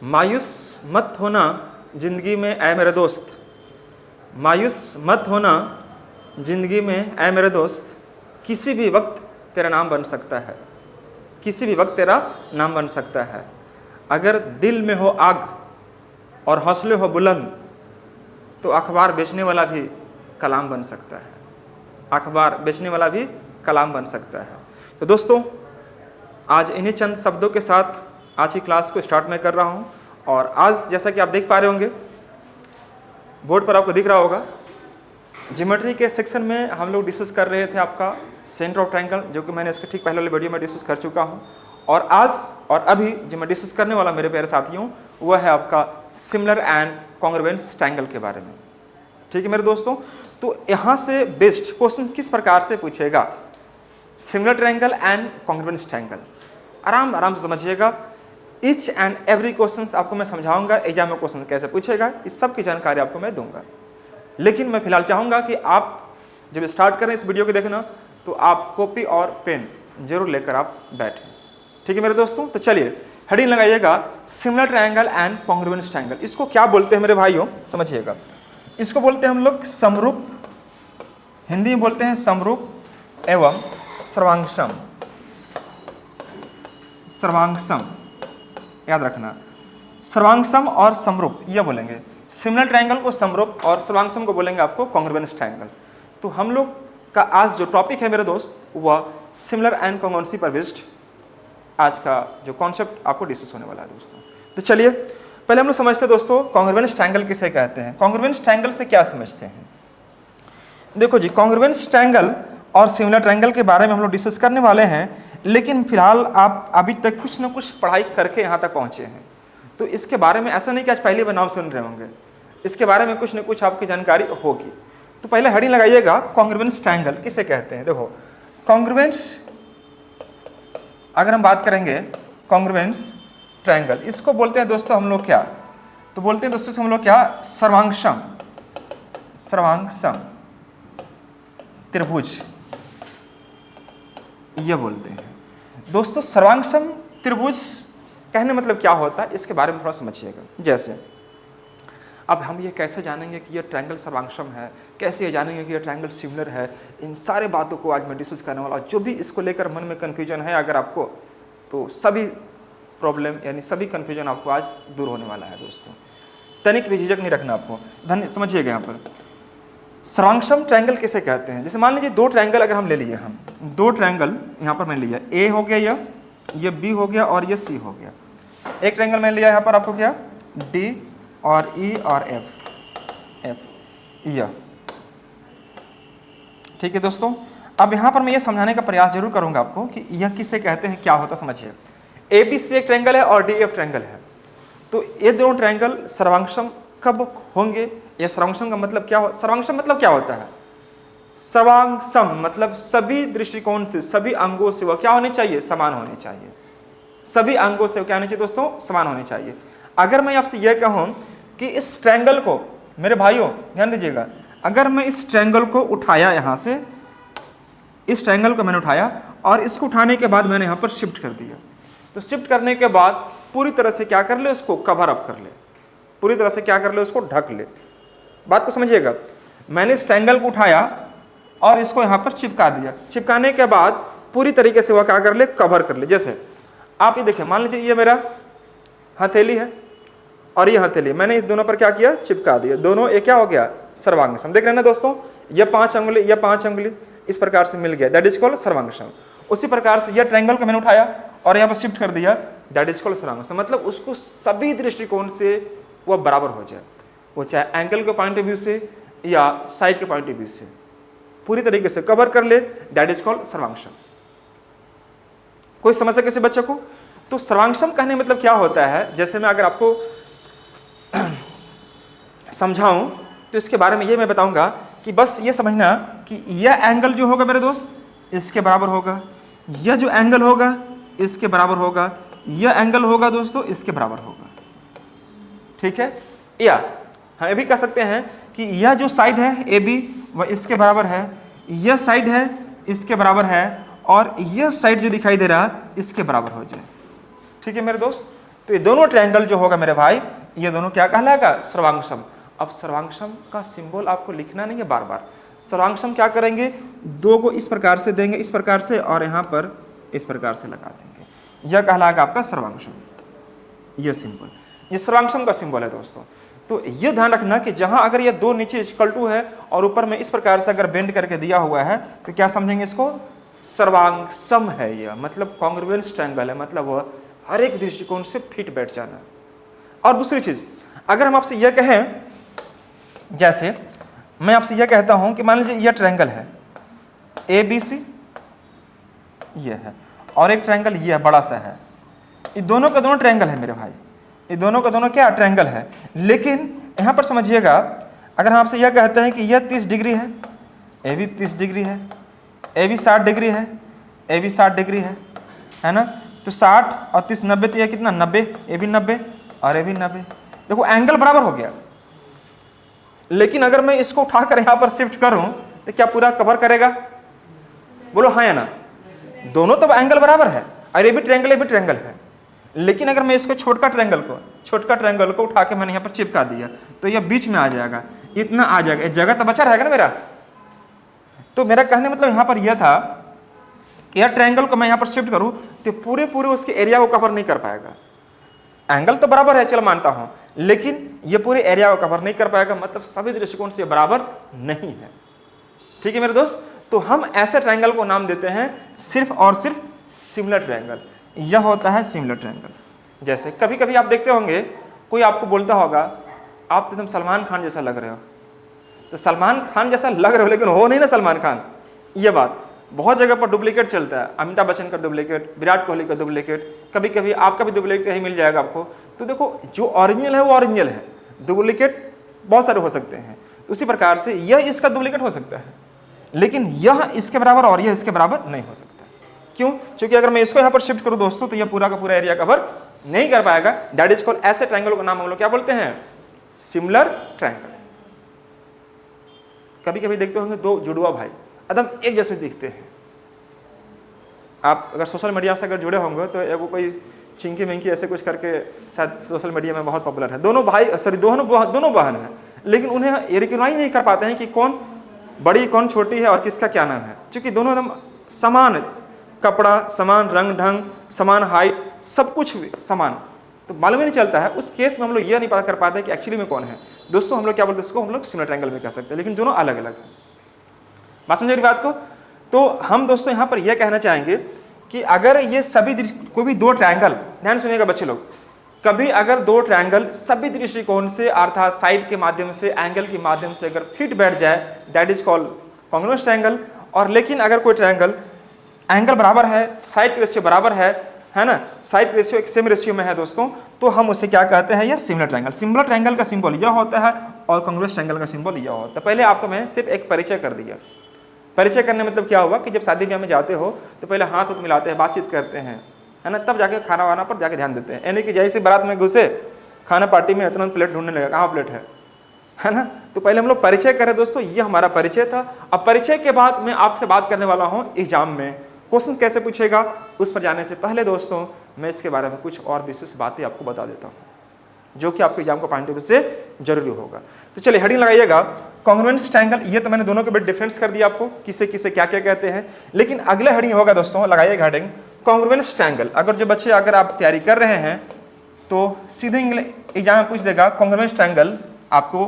मायूस मत होना ज़िंदगी में ऐ मेरे दोस्त, मायूस मत होना ज़िंदगी में ऐ मेरे दोस्त, किसी भी वक्त तेरा नाम बन सकता है, किसी भी वक्त तेरा नाम बन सकता है। अगर दिल में हो आग और हौसले हो बुलंद तो अखबार बेचने वाला भी कलाम बन सकता है, अखबार बेचने वाला भी कलाम बन सकता है। तो दोस्तों, आज इन्हीं चंद शब्दों के साथ आज की क्लास को स्टार्ट मैं कर रहा हूं। और आज जैसा कि आप देख पा रहे होंगे, बोर्ड पर आपको दिख रहा होगा, ज्योमेट्री के सेक्शन में हम लोग डिस्कस कर रहे थे आपका सेंटर ऑफ ट्रायंगल, जो कि मैंने इसके ठीक पहले वाले वीडियो में डिस्कस कर चुका हूं। और आज और अभी जो मैं डिस्कस करने वाला मेरे प्यारे साथियों, वह है आपका सिमिलर एंड कॉन्ग्रुएंस ट्रायंगल के बारे में। ठीक है मेरे दोस्तों, तो यहाँ से बेस्ड क्वेश्चन किस प्रकार से पूछेगा, similar triangle and congruence triangle, आराम से समझिएगा। ईच एंड एवरी क्वेश्चन आपको मैं समझाऊंगा, एग्जाम में क्वेश्चन कैसे पूछेगा, इस सब की जानकारी आपको मैं दूंगा। लेकिन मैं फिलहाल चाहूंगा कि आप जब स्टार्ट करें इस वीडियो को देखना, तो आप कॉपी और पेन जरूर लेकर आप बैठें। ठीक है मेरे दोस्तों, तो चलिए हेडिंग लगाइएगा, similar triangle and congruence triangle. इसको क्या बोलते हैं मेरे भाइयों, समझिएगा। इसको बोलते हैं हम लोग समरूप, हिंदी में बोलते हैं समरूप एवं सर्वांगसम, सर्वांगसम याद रखना, सर्वांगसम और समरूप यह बोलेंगे। सिमिलर ट्रायंगल को समरूप और सर्वांगसम को बोलेंगे आपको कॉन्ग्रुएंस ट्रायंगल। तो हम लोग का आज जो टॉपिक है मेरे दोस्त, वह सिमिलर एंड कॉन्ग्रुएंसी पर बेस्ड आज का जो कॉन्सेप्ट आपको डिस्कस होने वाला है दोस्तों। तो चलिए पहले हम लोग समझते हैं दोस्तों, कॉन्ग्रुएंस ट्रायंगल किसे कहते हैं, कॉन्ग्रुएंस ट्रायंगल से क्या समझते हैं। देखो जी, कॉन्ग्रुएंस ट्रायंगल और सिमिलर ट्रायंगल के बारे में हम लोग डिस्कस करने वाले हैं, लेकिन फिलहाल आप अभी तक कुछ ना कुछ पढ़ाई करके यहाँ तक पहुँचे हैं। तो इसके बारे में ऐसा नहीं कि आज पहली बार नाम सुन रहे होंगे, इसके बारे में कुछ न कुछ आपकी जानकारी होगी। तो पहले हेडिंग लगाइएगा, कॉन्ग्रुएंस ट्रायंगल किसे कहते हैं। देखो कॉन्ग्रुएंस, अगर हम बात करेंगे कॉन्ग्रुएंस ट्रायंगल, इसको बोलते हैं दोस्तों हम लोग क्या, तो बोलते हैं दोस्तों हम लोग क्या, सर्वांगसम, सर्वांगसम त्रिभुज ये बोलते हैं दोस्तों। सर्वांगसम त्रिभुज कहने मतलब क्या होता है, इसके बारे में थोड़ा समझिएगा। जैसे अब हम ये कैसे जानेंगे कि ये ट्रायंगल सर्वांगसम है, कैसे ये जानेंगे कि ये ट्रायंगल सिमिलर है, इन सारे बातों को आज मैं डिस्कस करने वाला हूँ। जो भी इसको लेकर मन में कन्फ्यूजन है अगर आपको, तो सभी प्रॉब्लम यानी सभी कन्फ्यूजन आपको आज दूर होने वाला है दोस्तों। तनिक भी झिझक नहीं रखना आपको, धन्य समझिएगा। यहाँ पर सर्वांगसम ट्रायंगल किसे कहते हैं, जैसे मान लीजिए दो ट्रायंगल अगर हम ले लिए, हम दो ट्रायंगल यहाँ पर मैंने लिया, ए हो गया ये बी हो गया और ये सी हो गया। एक ट्रायंगल मैंने लिया यहाँ पर आपको क्या, डी और ई और एफ यह। ठीक है दोस्तों, अब यहाँ पर मैं ये समझाने का प्रयास जरूर करूंगा आपको कि यह किसे कहते हैं, क्या होता समझिए। ए बी सी एक ट्रायंगल है और डी एफ ट्रायंगल है, तो ये दोनों ट्रायंगल सर्वांगसम कब होंगे, ये सर्वांगसम का मतलब क्या हो, सर्वांगसम मतलब क्या होता है, सर्वांगसम मतलब सभी दृष्टिकोण से, सभी अंगों से वह क्या होने चाहिए, समान होने चाहिए। सभी अंगों से क्या होने चाहिए दोस्तों, समान होने चाहिए। अगर मैं आपसे यह कहूं कि इस ट्रायंगल को, मेरे भाइयों ध्यान दीजिएगा, अगर मैं इस ट्रायंगल को उठाया, यहाँ से इस ट्रायंगल को मैंने उठाया और इसको उठाने के बाद मैंने यहाँ पर शिफ्ट कर दिया, तो शिफ्ट करने के बाद पूरी तरह से क्या कर ले, उसको कवर अप कर ले, पूरी तरह से क्या कर ले, उसको ढक ले। बात को समझिएगा, मैंने इस ट्रायंगल को उठाया और इसको यहाँ पर चिपका दिया, चिपकाने के बाद पूरी तरीके से वह क्या कर ले, कवर कर ले। जैसे आप ये देखें, मान लीजिए ये मेरा हथेली है और ये हथेली, मैंने इस दोनों पर क्या किया, चिपका दिया, दोनों एक क्या हो गया, सर्वांगसम। देख रहे हैं ना दोस्तों, ये 5 अंगुली, ये 5 अंगुली इस प्रकार से मिल गया, दैट इज कॉल्ड सर्वांगसम। उसी प्रकार से यह ट्रायंगल को मैंने उठाया और यहाँ पर शिफ्ट कर दिया, दैट इज कॉल्ड सर्वांगसम। मतलब उसको सभी दृष्टिकोण से वह बराबर हो जाए, वो चाहे एंगल के पॉइंट ऑफ व्यू से या साइड के पॉइंट ऑफ व्यू से पूरी तरीके से कवर कर ले, दैट इज कॉल्ड सर्वांगसम। कोई समस्या किसी बच्चे को, तो सर्वांगसम कहने मतलब क्या होता है, जैसे मैं अगर आपको समझाऊं तो इसके बारे में ये मैं बताऊंगा कि बस ये समझना कि यह एंगल जो होगा मेरे दोस्त इसके बराबर होगा, यह जो एंगल होगा इसके बराबर होगा, यह एंगल होगा दोस्तों इसके बराबर होगा। ठीक है, या हम ये भी कह सकते हैं कि यह जो साइड है ए बी वह इसके बराबर है, यह साइड है इसके बराबर है और यह साइड जो दिखाई दे रहा इसके बराबर हो जाए। ठीक है मेरे दोस्त, तो ये दोनों ट्रायंगल जो होगा मेरे भाई, ये दोनों क्या कहलाएगा? सर्वांगसम। अब सर्वांगसम का सिंबल आपको लिखना नहीं है बार बार। सर्वांगसम क्या करेंगे, दो को इस प्रकार से देंगे, इस प्रकार से, और यहाँ पर इस प्रकार से लगा देंगे, यह कहलाएगा आपका सर्वांगसम। यह सिंबल, ये सर्वांगसम का सिंबल है दोस्तों। तो ये ध्यान रखना कि जहां अगर ये दो नीचे इक्वल टू है और ऊपर में इस प्रकार से अगर बेंड करके दिया हुआ है तो क्या समझेंगे इसको? सर्वांगसम है यह, मतलब कॉन्ग्रुएंस ट्रायंगल है, मतलब वह हर एक दृष्टिकोण से फिट बैठ जाना। और दूसरी चीज, अगर हम आपसे यह कहें, जैसे मैं आपसे यह कहता हूं कि मान लीजिए यह ट्रायंगल है ABC, यह है, और एक ट्रायंगल यह बड़ा सा है, ये दोनों का दोनों ट्रायंगल है मेरे भाई, ये दोनों का दोनों क्या ट्रायंगल है। लेकिन यहां पर समझिएगा, अगर हम आपसे यह कहते हैं कि यह 30 डिग्री है, ए भी 30 डिग्री है, ए भी 60 डिग्री है, ए भी 60 डिग्री है ना, तो 60 और 30 90, तो यह कितना 90, ए भी 90 और ए भी 90। देखो एंगल बराबर हो गया। लेकिन अगर मैं इसको उठाकर यहां पर शिफ्ट करूं तो क्या पूरा कवर करेगा? बोलो हाँ या ना? दोनों तो एंगल बराबर है, और ये भी ट्रायंगल है। लेकिन अगर मैं इसको छोटका ट्रायंगल को उठा के मैंने यहाँ पर चिपका दिया तो यह बीच में आ जाएगा, इतना आ जाएगा, जगह तो बचा रहेगा ना मेरा। तो मेरा कहने मतलब यहाँ पर यह था कि यह ट्रायंगल को मैं यहाँ पर शिफ्ट करूँ तो पूरे उसके एरिया को कवर नहीं कर पाएगा। एंगल तो बराबर है, चलो मानता हूँ, लेकिन ये पूरे एरिया को कवर नहीं कर पाएगा, मतलब सभी दृष्टिकोण से बराबर नहीं है। ठीक है मेरे दोस्त, तो हम ऐसे ट्रायंगल को नाम देते हैं सिर्फ और सिर्फ सिमिलर ट्रायंगल। यह होता है सिमिलर ट्रायंगल। जैसे कभी कभी आप देखते होंगे, कोई आपको बोलता होगा आप एकदम सलमान खान जैसा लग रहे हो, तो सलमान खान जैसा लग रहे हो लेकिन हो नहीं ना सलमान खान। ये बात बहुत जगह पर डुप्लीकेट चलता है, अमिताभ बच्चन का डुप्लीकेट, विराट कोहली का डुप्लीकेट, कभी कभी आपका भी डुप्लीकेट कहीं मिल जाएगा आपको। तो देखो जो ओरिजिनल है वो ओरिजिनल है, डुप्लीकेट बहुत सारे हो सकते हैं। उसी प्रकार से यह इसका डुप्लीकेट हो सकता है, लेकिन यह इसके बराबर और यह इसके बराबर नहीं हो सकता। क्यों? क्योंकि अगर मैं इसको यहाँ पर शिफ्ट करूँ दोस्तों तो यह पूरा का पूरा एरिया कवर नहीं कर पाएगा। दैट इज कॉल्ड, ऐसे ट्रायंगल का नाम हम लोग क्या बोलते हैं? Similar triangle. कभी कभी देखते होंगे दो जुड़वा भाई एकदम एक जैसे दिखते हैं। आप अगर सोशल मीडिया से अगर जुड़े होंगे तो एगो कोई चिंकी मिंकी ऐसे कुछ करके शायद सोशल मीडिया में बहुत पॉपुलर है। दोनों भाई दोनों बहन हैं, लेकिन उन्हें ये रिकॉग्नाइज नहीं कर पाते हैं कि कौन बड़ी कौन छोटी है और किसका क्या नाम है, क्योंकि दोनों एकदम समान कपड़ा, समान रंग ढंग, समान हाइट, सब कुछ समान, तो मालूम ही नहीं चलता है। उस केस में हम लोग यह नहीं पता कर पाते कि एक्चुअली में कौन है। दोस्तों हम लोग क्या बोलते हैं इसको? हम लोग सिमिलर ट्रायंगल में कह सकते हैं, लेकिन दोनों अलग अलग हैं। बात समझे मेरी बात को? तो हम दोस्तों यहाँ पर यह कहना चाहेंगे कि अगर ये सभी कोई भी दो ट्रायंगल, ध्यान सुनिएगा बच्चे लोग, कभी अगर दो ट्रायंगल सभी दृष्टिकोण से अर्थात साइड के माध्यम से, एंगल के माध्यम से अगर फिट बैठ जाए, that is called congruence triangle. और लेकिन अगर कोई ट्रायंगल एंगल बराबर है, साइड के रेशियो बराबर है ना, साइड रेशियो एक सेम रेशियो में है दोस्तों, तो हम उसे क्या कहते हैं? यह सिमिलर ट्रायंगल। सिमिलर ट्रायंगल का सिंबल यह होता है और कॉन्ग्रुएंस ट्रायंगल का सिंबल यह होता है। पहले आपको मैं सिर्फ एक परिचय कर दिया। परिचय करने मतलब क्या हुआ कि जब शादी ब्याह में जाते हो तो पहले हाथ मिलाते हैं, बातचीत करते हैं, है ना, तब जाके खाना वाना पर जाके ध्यान देते हैं। यानी कि जैसे बारात में घुसे, खाना पार्टी में तुरंत प्लेट ढूंढने लगा, कहाँ प्लेट है ना। तो पहले हम लोग परिचय करें दोस्तों, ये हमारा परिचय था। अब परिचय के बाद मैं आपसे बात करने वाला हूँ एग्जाम में क्वेश्चन कैसे पूछेगा, उस पर जाने से पहले दोस्तों मैं इसके बारे में कुछ और विशेष बातें आपको बता देता हूँ, जो कि आपके एग्जाम को पॉइंट ऑफ व्यू से जरूरी होगा। तो चलिए हेडिंग लगाइएगा, कॉन्ग्रुएंस ट्रायंगल। ये तो मैंने दोनों के बीच डिफरेंस कर दिया आपको, किसे किसे क्या क्या कहते हैं। लेकिन अगला हेडिंग होगा दोस्तों, लगाइएगा हेडिंग कॉन्ग्रुएंस ट्रायंगल। अगर जो बच्चे अगर आप तैयारी कर रहे हैं तो सीधे एग्जाम में पूछ देगा कॉन्ग्रुएंस ट्रायंगल, आपको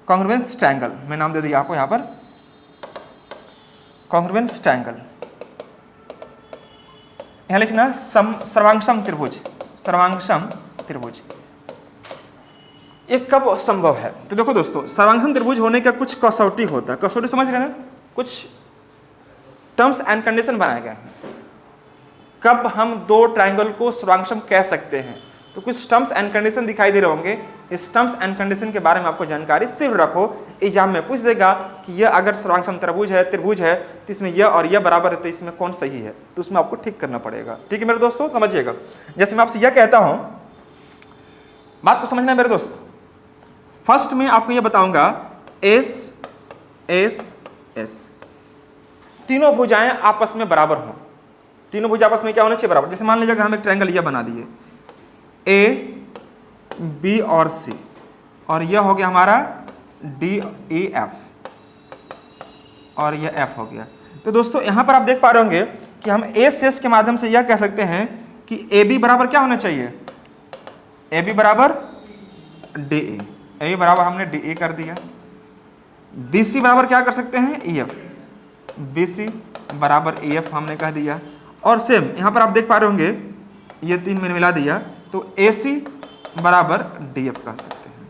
कॉन्ग्रुएंस ट्रायंगल मैं नाम दे दिया आपको यहाँ पर, कॉन्ग्रुएंस ट्रायंगल। यहाँ लिखना सर्वांगसम त्रिभुज, सर्वांगसम त्रिभुज। ये कब संभव है? तो देखो दोस्तों, सर्वांगसम त्रिभुज होने का कुछ कसौटी होता है। कसौटी समझ रहे हैं? कुछ टर्म्स एंड कंडीशन बनाए गए हैं कब हम दो ट्रायंगल को सर्वांगसम कह सकते हैं। तो कुछ टर्म्स एंड कंडीशन दिखाई दे रहे होंगे। इस टर्म्स एंड कंडीशन के बारे में आपको जानकारी सिर्फ रखो, एग्जाम में पूछ देगा कि यह अगर सर्वांगसम त्रिभुज है तो इसमें यह और यह बराबर है, तो इसमें कौन सही है, तो उसमें आपको ठीक करना पड़ेगा। ठीक है मेरे दोस्तों, समझिएगा। जैसे मैं आपसे यह कहता हूं, बात को समझना है मेरे दोस्त। फर्स्ट में आपको यह बताऊंगा एस एस एस, तीनों भुजाएं आपस में बराबर हों। तीनों भुजा आपस में क्या होना चाहिए? बराबर। जैसे मान लीजिए हम एक ट्रायंगल यह बना दिए, ए बी और सी, और यह हो गया हमारा डी ई एफ, और यह एफ हो गया। तो दोस्तों यहाँ पर आप देख पा रहे होंगे कि हम ए से एस के माध्यम से यह कह सकते हैं कि ए बी बराबर क्या होना चाहिए, ए बी बराबर डी ए बराबर हमने डी ए कर दिया। बी सी बराबर क्या कर सकते हैं, ई एफ, बी सी बराबर ई एफ हमने कह दिया। और सेम यहाँ पर आप देख पा रहे होंगे ये तीन मैंने मिला दिया, तो ए सी बराबर डी एफ कह सकते हैं।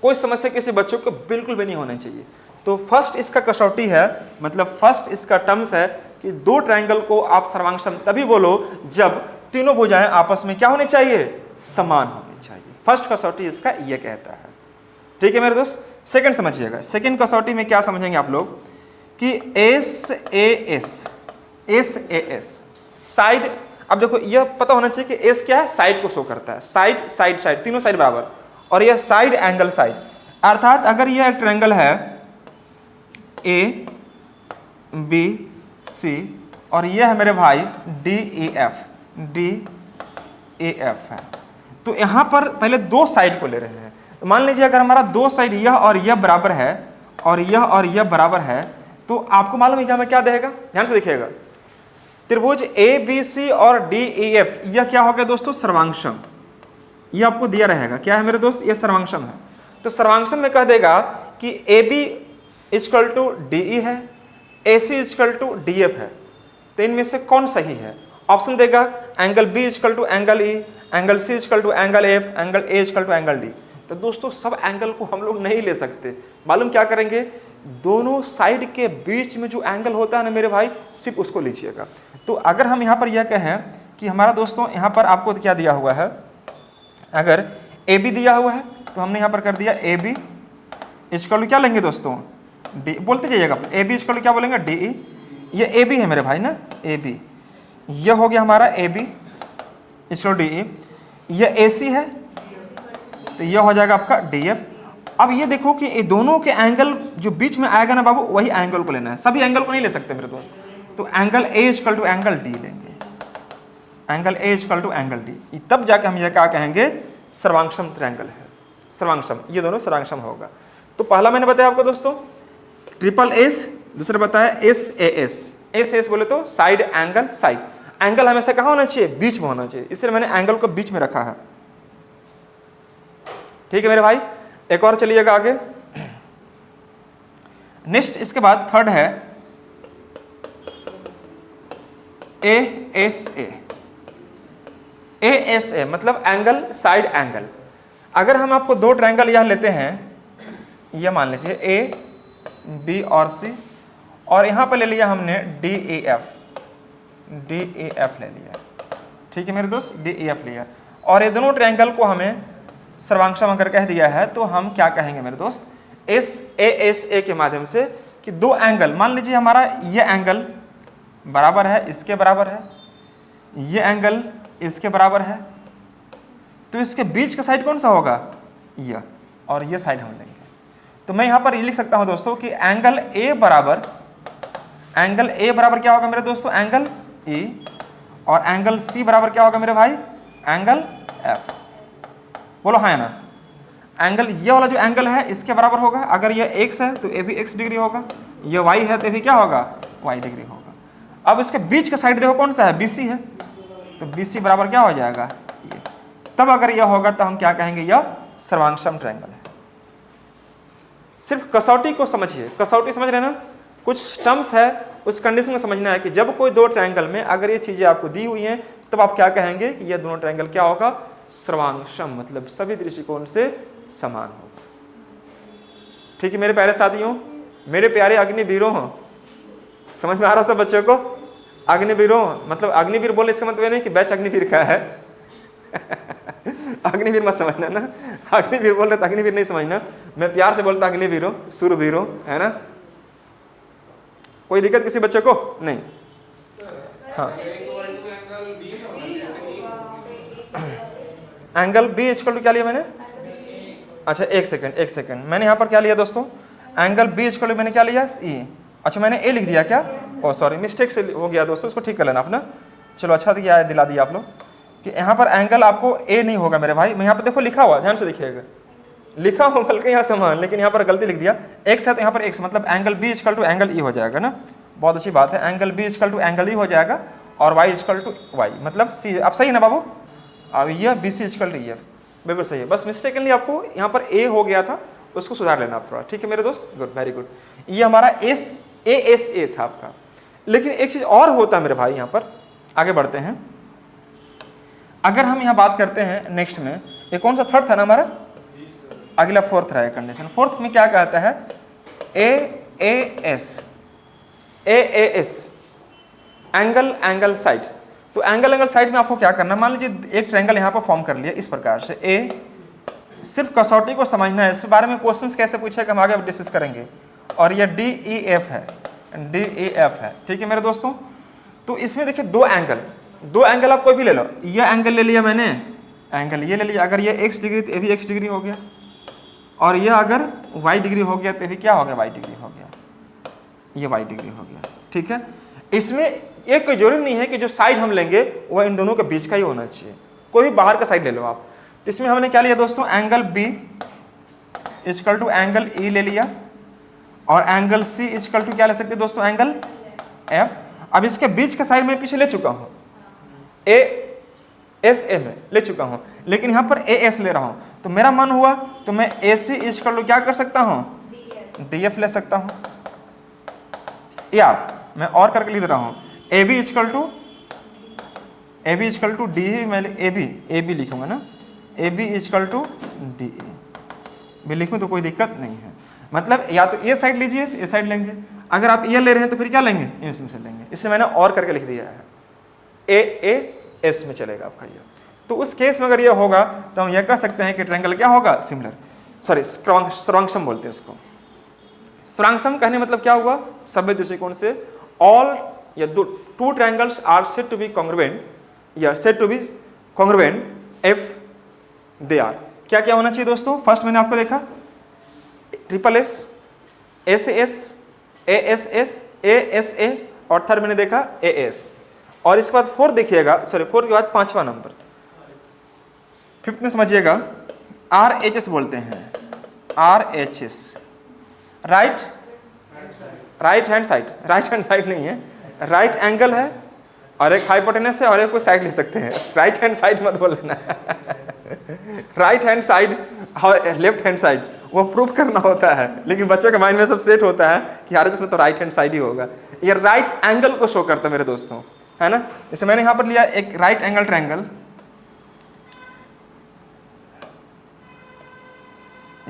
कोई समस्या किसी बच्चों को बिल्कुल भी नहीं होना चाहिए। तो फर्स्ट इसका कसौटी है, मतलब फर्स्ट इसका टर्म्स है कि दो ट्रायंगल को आप सर्वांग तभी बोलो जब तीनों भुजाएं आपस में क्या होनी चाहिए, समान होनी चाहिए। फर्स्ट कसौटी इसका ये कहता है। ठीक है मेरे दोस्त, सेकंड समझिएगा। सेकंड कसौटी में क्या समझेंगे आप लोग कि एस ए एस साइड, अब देखो यह पता होना चाहिए कि एस क्या है, साइड को शो करता है, साइड साइड साइड तीनों साइड बराबर, और यह साइड एंगल साइड, अर्थात अगर यह एक ट्रायंगल है ए बी सी और यह है मेरे भाई डी ई एफ है, तो यहां पर पहले दो साइड को ले रहे हैं। तो मान लीजिए अगर हमारा दो साइड यह और यह बराबर है और यह बराबर है, तो आपको मालूम है हमें क्या देगा, ध्यान से देखिएगा। त्रिभुज ए बी सी और डी ई एफ यह क्या हो गया दोस्तों, सर्वांगसम। यह आपको दिया रहेगा, क्या है मेरे दोस्त, यह सर्वांगसम है। तो सर्वांगसम में कह देगा कि A B equal to D E है, A C equal to D F है, तो इनमें से कौन सही है। ऑप्शन देगा angle B equal to angle E, angle C equal to angle F, angle A equal to angle D. तो दोस्तों सब एंगल को हम लोग नहीं ले सकते, मालूम क्या करेंगे, दोनों साइड के बीच में जो एंगल होता है ना मेरे भाई, सिर्फ उसको लीजिएगा। तो अगर हम यहाँ पर यह कहें कि हमारा दोस्तों यहाँ पर आपको क्या दिया हुआ है, अगर ए बी दिया हुआ है तो हमने यहाँ पर कर दिया ए बी इक्वल टू क्या लेंगे दोस्तों, डी, बोलते जाइएगा, ए बी इक्वल टू क्या बोलेंगे, डी ई। ये ए बी है मेरे भाई ना, ए बी, यह हो गया हमारा A B equal D E. यह ए सी है तो यह हो जाएगा आपका डी एफ। अब ये देखो कि ये दोनों के एंगल जो बीच में आएगा ना बाबू, वही एंगल को लेना है, सभी एंगल को नहीं ले सकते मेरे दोस्त। तो angle A equal to angle D लेंगे, angle A equal to angle D, तब जाके हम ये क्या कहेंगे, सर्वांगसम ट्रायंगल है, सर्वांगसम, ये दोनों सर्वांगसम होगा। तो पहला मैंने बताया आपको दोस्तों ट्रिपल एस, दूसरा बताया एस ए एस बोले तो साइड एंगल साइड, एंगल हमेशा कहाँ होना चाहिए, बीच में होना चाहिए, इसलिए मैंने एंगल को बीच में रखा है। ठीक है मेरे भाई, एक और चलिएगा आगे। नेक्स्ट इसके बाद थर्ड है ए एस ए, मतलब एंगल साइड एंगल। अगर हम आपको दो ट्रायंगल यहां लेते हैं, यह मान लीजिए ए बी और सी, और यहां पर ले लिया हमने डी ए एफ ले लिया। ठीक है मेरे दोस्त, डी ए एफ लिया, और ये दोनों ट्रायंगल को हमें सर्वांगसम अगर कह दिया है तो हम क्या कहेंगे मेरे दोस्त, एस ए के माध्यम से कि दो एंगल, मान लीजिए हमारा ये एंगल बराबर है, इसके बराबर है, ये एंगल इसके बराबर है, तो इसके बीच का साइड कौन सा होगा, यह, और ये साइड हम लेंगे। तो मैं यहां पर ये लिख सकता हूं दोस्तों कि एंगल ए बराबर क्या होगा मेरे दोस्तों, एंगल ई, और एंगल सी बराबर क्या होगा मेरे भाई, एंगल एफ। बोलो हाँ ना, एंगल ये वाला जो एंगल है इसके बराबर होगा, अगर ये x है तो ये भी x डिग्री होगा, ये y है तो ये भी क्या होगा, y डिग्री होगा। अब इसके बीच का साइड देखो कौन सा है, BC है, तो BC बराबर क्या हो जाएगा, ये। तब अगर यह होगा तो हम क्या कहेंगे, यह सर्वांगसम ट्रायंगल है। सिर्फ कसौटी को समझिए, कसौटी समझ रहे ना, कुछ टर्म्स है, उस कंडीशन को समझना है कि जब कोई दो ट्रायंगल में अगर ये चीजें आपको दी हुई हैं, तब आप क्या कहेंगे कि यह दोनों ट्रायंगल क्या होगा, सर्वांगसम, मतलब सभी दृष्टिकोण से समान होगा। ठीक है मेरे प्यारे साथियों, मेरे प्यारे अग्निवीरों, समझ में आ रहा सब बच्चों को, अग्निवीरों, मतलब अग्निवीर बोले इसका मतलब नहीं कि बैच अग्निवीर का है अग्निवीर मत समझना ना, अग्निवीर बोल रहे तो अग्निवीर नहीं समझना, मैं प्यार से बोलता अग्निवीरों, सूरवीरों, है ना, कोई दिक्कत किसी बच्चे को नहीं। हाँ, एंगल बी इक्वल टू क्या लिया मैंने, अच्छा एक सेकंड, मैंने यहाँ पर क्या लिया दोस्तों, एंगल बी इक्वल टू मैंने क्या लिया, ई, अच्छा मैंने ए लिख दिया क्या, ओ सॉरी मिस्टेक से हो गया दोस्तों, उसको ठीक कर लेना अपना। चलो अच्छा दिया, दिला दिया आप लोग। कि यहाँ पर एंगल आपको ए नहीं होगा मेरे भाई, मैं यहाँ पर देखो लिखा हुआ, ध्यान से देखिएगा, लिखा हो बल्कि यहाँ समान, लेकिन यहाँ पर गलती लिख दिया, एक्स है तो यहाँ पर एक्स, मतलब angle B equal to angle E हो जाएगा ना, बहुत अच्छी बात है, angle B equal to angle E हो जाएगा, और वाई इक्वल टू वाई, मतलब सी, अब सही है ना बाबू, अब यह बी सी इक्वल टू ई, बिल्कुल सही है, बस मिस्टेकनली आपको यहाँ पर ए हो गया था, उसको सुधार लेना आप थोड़ा, ठीक है मेरे दोस्त, गुड, वेरी गुड। ये हमारा एस ए था आपका, लेकिन एक चीज़ और होता है मेरे भाई, यहाँ पर आगे बढ़ते हैं, अगर हम यहाँ बात करते हैं नेक्स्ट में, ये कौन सा थर्ड था ना हमारा, अगला फोर्थ रहा है कंडीशन, फोर्थ में क्या कहता है, ए एस एंगल साइड। तो एंगल साइड में आपको क्या करना है, मान लीजिए एक ट्रायंगल यहाँ पर फॉर्म कर लिया इस प्रकार से, ए, सिर्फ कसौटी को समझना है, इसके बारे में क्वेश्चंस कैसे पूछेगा हम आगे डिस्कस करेंगे, और ये डी ई एफ है, ठीक है मेरे दोस्तों। तो इसमें देखिए दो एंगल आप कोई भी ले लो, ये एंगल ले लिया मैंने, एंगल ये ले लिया, अगर ये x डिग्री तो ये भी x डिग्री हो गया, और ये अगर y डिग्री हो गया तो भी क्या हो गया, y डिग्री हो गया, ये y डिग्री हो गया, ठीक है। इसमें एक कोई जरूरी नहीं है कि जो साइड हम लेंगे वो इन दोनों के बीच का ही होना चाहिए, कोई भी बाहर का साइड ले लो आप। तो इसमें हमने क्या लिया दोस्तों, angle B equal to angle E ले लिया, और एंगल C इक्वल टू क्या ले सकते हैं दोस्तों, एंगल F। अब इसके बीच का साइड मैं पीछे ले चुका हूँ, ए में ले चुका हूँ, लेकिन यहाँ पर AS ले रहा हूँ, तो मेरा मन हुआ तो मैं AC इक्वल टू क्या कर सकता हूँ, DF ले सकता हूँ, या मैं और करके लिख रहा हूँ AB इक्वल टू DE, मैं AB लिखूंगा ना, AB इक्वल टू DE भी लिखूँ तो कोई दिक्कत नहीं है, मतलब या तो ये साइड लीजिए ये साइड लेंगे, अगर आप ये ले रहे हैं तो फिर क्या लेंगे, इसमें से लेंगे, इससे मैंने और करके लिख दिया है, AS में चलेगा आपका ये। तो उस केस में अगर ये होगा तो हम ये कह सकते हैं कि ट्रायंगल क्या होगा, सिमिलर, सॉरी स्ट्रॉन्गसम बोलते हैं इसको। स्ट्रॉन्गसम कहने मतलब क्या हुआ, सभ्य दृष्टिकोण से ऑल या two triangles are said to be congruent, या said to be congruent if they are, क्या क्या होना चाहिए दोस्तों, फर्स्ट मैंने आपको देखा ट्रिपल एस, एस ए, और थर्ड मैंने देखा AS, और इसके बाद फोर्थ देखिएगा, सॉरी फोर्थ के बाद पांचवा नंबर, फिफ्थ में समझिएगा RHS बोलते हैं, RHS राइट हैंड साइड नहीं है, राइट एंगल है, और एक हाइपोटेनस है, और एक कोई साइड ले सकते हैं, राइट हैंड साइड मत बोलना right hand side left hand side वो प्रूव करना होता है, लेकिन बच्चों के माइंड में सब सेट होता है कि यार इसमें तो राइट हैंड साइड ही होगा, ये राइट एंगल को शो करता है मेरे दोस्तों, है ना। जैसे मैंने यहाँ पर लिया एक राइट एंगल ट्रायंगल,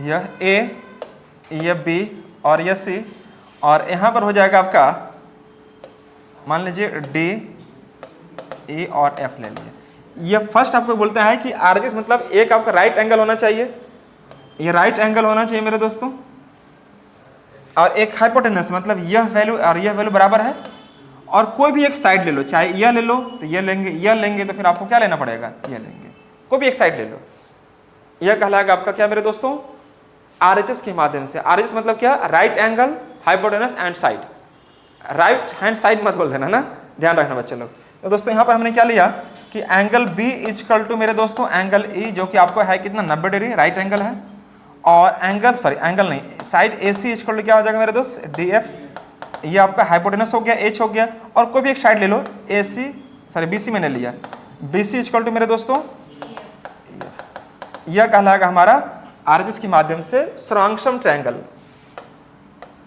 यह A, यह B और यह C, और यहाँ पर हो जाएगा आपका मान लीजिए D, E और F ले लिया। यह फर्स्ट आपको बोलता है कि RHS मतलब एक आपका राइट एंगल होना चाहिए, ये राइट एंगल होना चाहिए मेरे दोस्तों, और एक हाइपोटेनस मतलब यह वैल्यू और यह वैल्यू बराबर है, और कोई भी एक साइड ले लो, चाहे यह ले लो तो यह लेंगे तो फिर आपको क्या लेना पड़ेगा, यह लेंगे, कोई भी एक साइड ले लो, यह कहलाएगा आपका क्या मेरे दोस्तों, RHS के माध्यम से। RHS मतलब क्या, right angle, hypotenuse and side, right hand side मत बोल देना ना, ध्यान रखना बच्चे लोग। तो दोस्तों यहाँ पर हमने क्या लिया कि एंगल B इक्वल टू मेरे दोस्तों एंगल E, जो कि आपको है कितना 90 डिग्री, राइट एंगल है, और एंगल नहीं, साइड AC इक्वल टू क्या हो जाएगा मेरे दोस्त, DF, ये आपका हाइपोटेनस हो गया, H हो गया, और कोई भी एक साइड ले लो, BC मैंने लिया, BC इक्वल टू मेरे दोस्तों यह कहलाएगा हमारा RHS के माध्यम से स्ट्रॉन्गसम ट्रायंगल,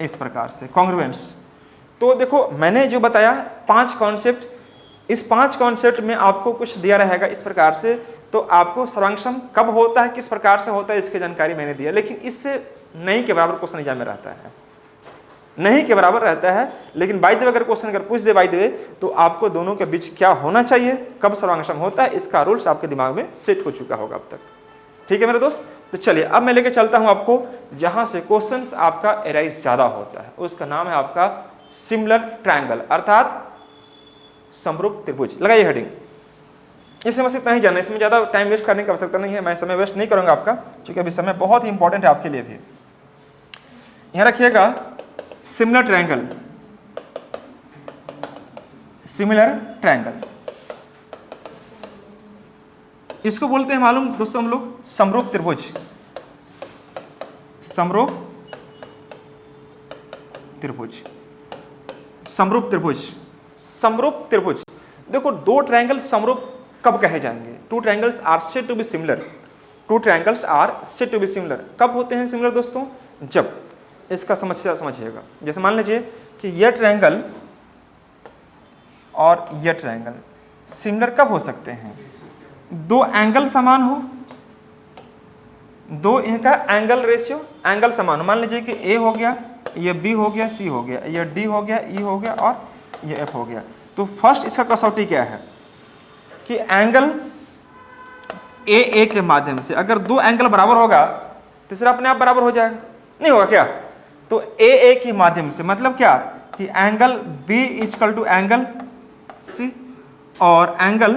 इस प्रकार से कॉन्ग्रुएंस। तो देखो मैंने जो बताया 5 कॉन्सेप्ट, इस 5 कॉन्सेप्ट में आपको कुछ दिया रहेगा इस प्रकार से, तो आपको स्ट्रॉन्गसम कब होता है, किस प्रकार से होता है, इसकी जानकारी मैंने दिया, लेकिन इससे नहीं के बराबर क्वेश्चन एग्जाम में रहता है, नहीं के बराबर रहता है, लेकिन बाय द वे अगर क्वेश्चन अगर पूछ दे बाय द वे, तो आपको दोनों के बीच क्या होना चाहिए, कब स्ट्रॉन्गसम होता है, इसका रूल्स आपके दिमाग में सेट हो चुका होगा अब तक, ठीक है मेरे दोस्त। तो चलिए अब मैं लेके चलता हूं आपको जहां से क्वेश्चंस आपका एराइज ज्यादा होता है, उसका नाम है आपका सिमिलर ट्रायंगल, अर्थात समरूप त्रिभुज। लगाइए हेडिंग, इसमें बस इतना ही जानना, इसमें ज्यादा टाइम वेस्ट करने की आवश्यकता नहीं है, मैं समय वेस्ट नहीं करूंगा आपका, क्योंकि अभी समय बहुत ही इंपॉर्टेंट है आपके लिए भी। यहां रखिएगा सिमिलर ट्रायंगल, सिमिलर ट्रायंगल, इसको बोलते हैं मालूम दोस्तों हम लोग समरूप त्रिभुज, समरूप त्रिभुज, समरूप त्रिभुज, समरूप त्रिभुज। देखो दो ट्रायंगल समरूप कब कहे जाएंगे? Two triangles are said to be similar, two triangles are said to be similar. कब होते हैं सिमिलर दोस्तों? जब, इसका समस्या समझिएगा, जैसे मान लीजिए कि यह ट्रायंगल और यह ट्रायंगल सिमिलर कब हो सकते हैं? दो एंगल समान हो, दो इनका एंगल रेशियो एंगल समान हो। मान लीजिए कि ए हो गया, ये बी हो गया, सी हो गया, ये डी हो गया, ई हो गया और ये एफ हो गया। तो फर्स्ट इसका कसौटी क्या है कि एंगल ए के माध्यम से अगर दो एंगल बराबर होगा, तीसरा अपने आप बराबर हो जाएगा, नहीं होगा क्या? तो ए के माध्यम से मतलब क्या कि angle B equal to angle C और angle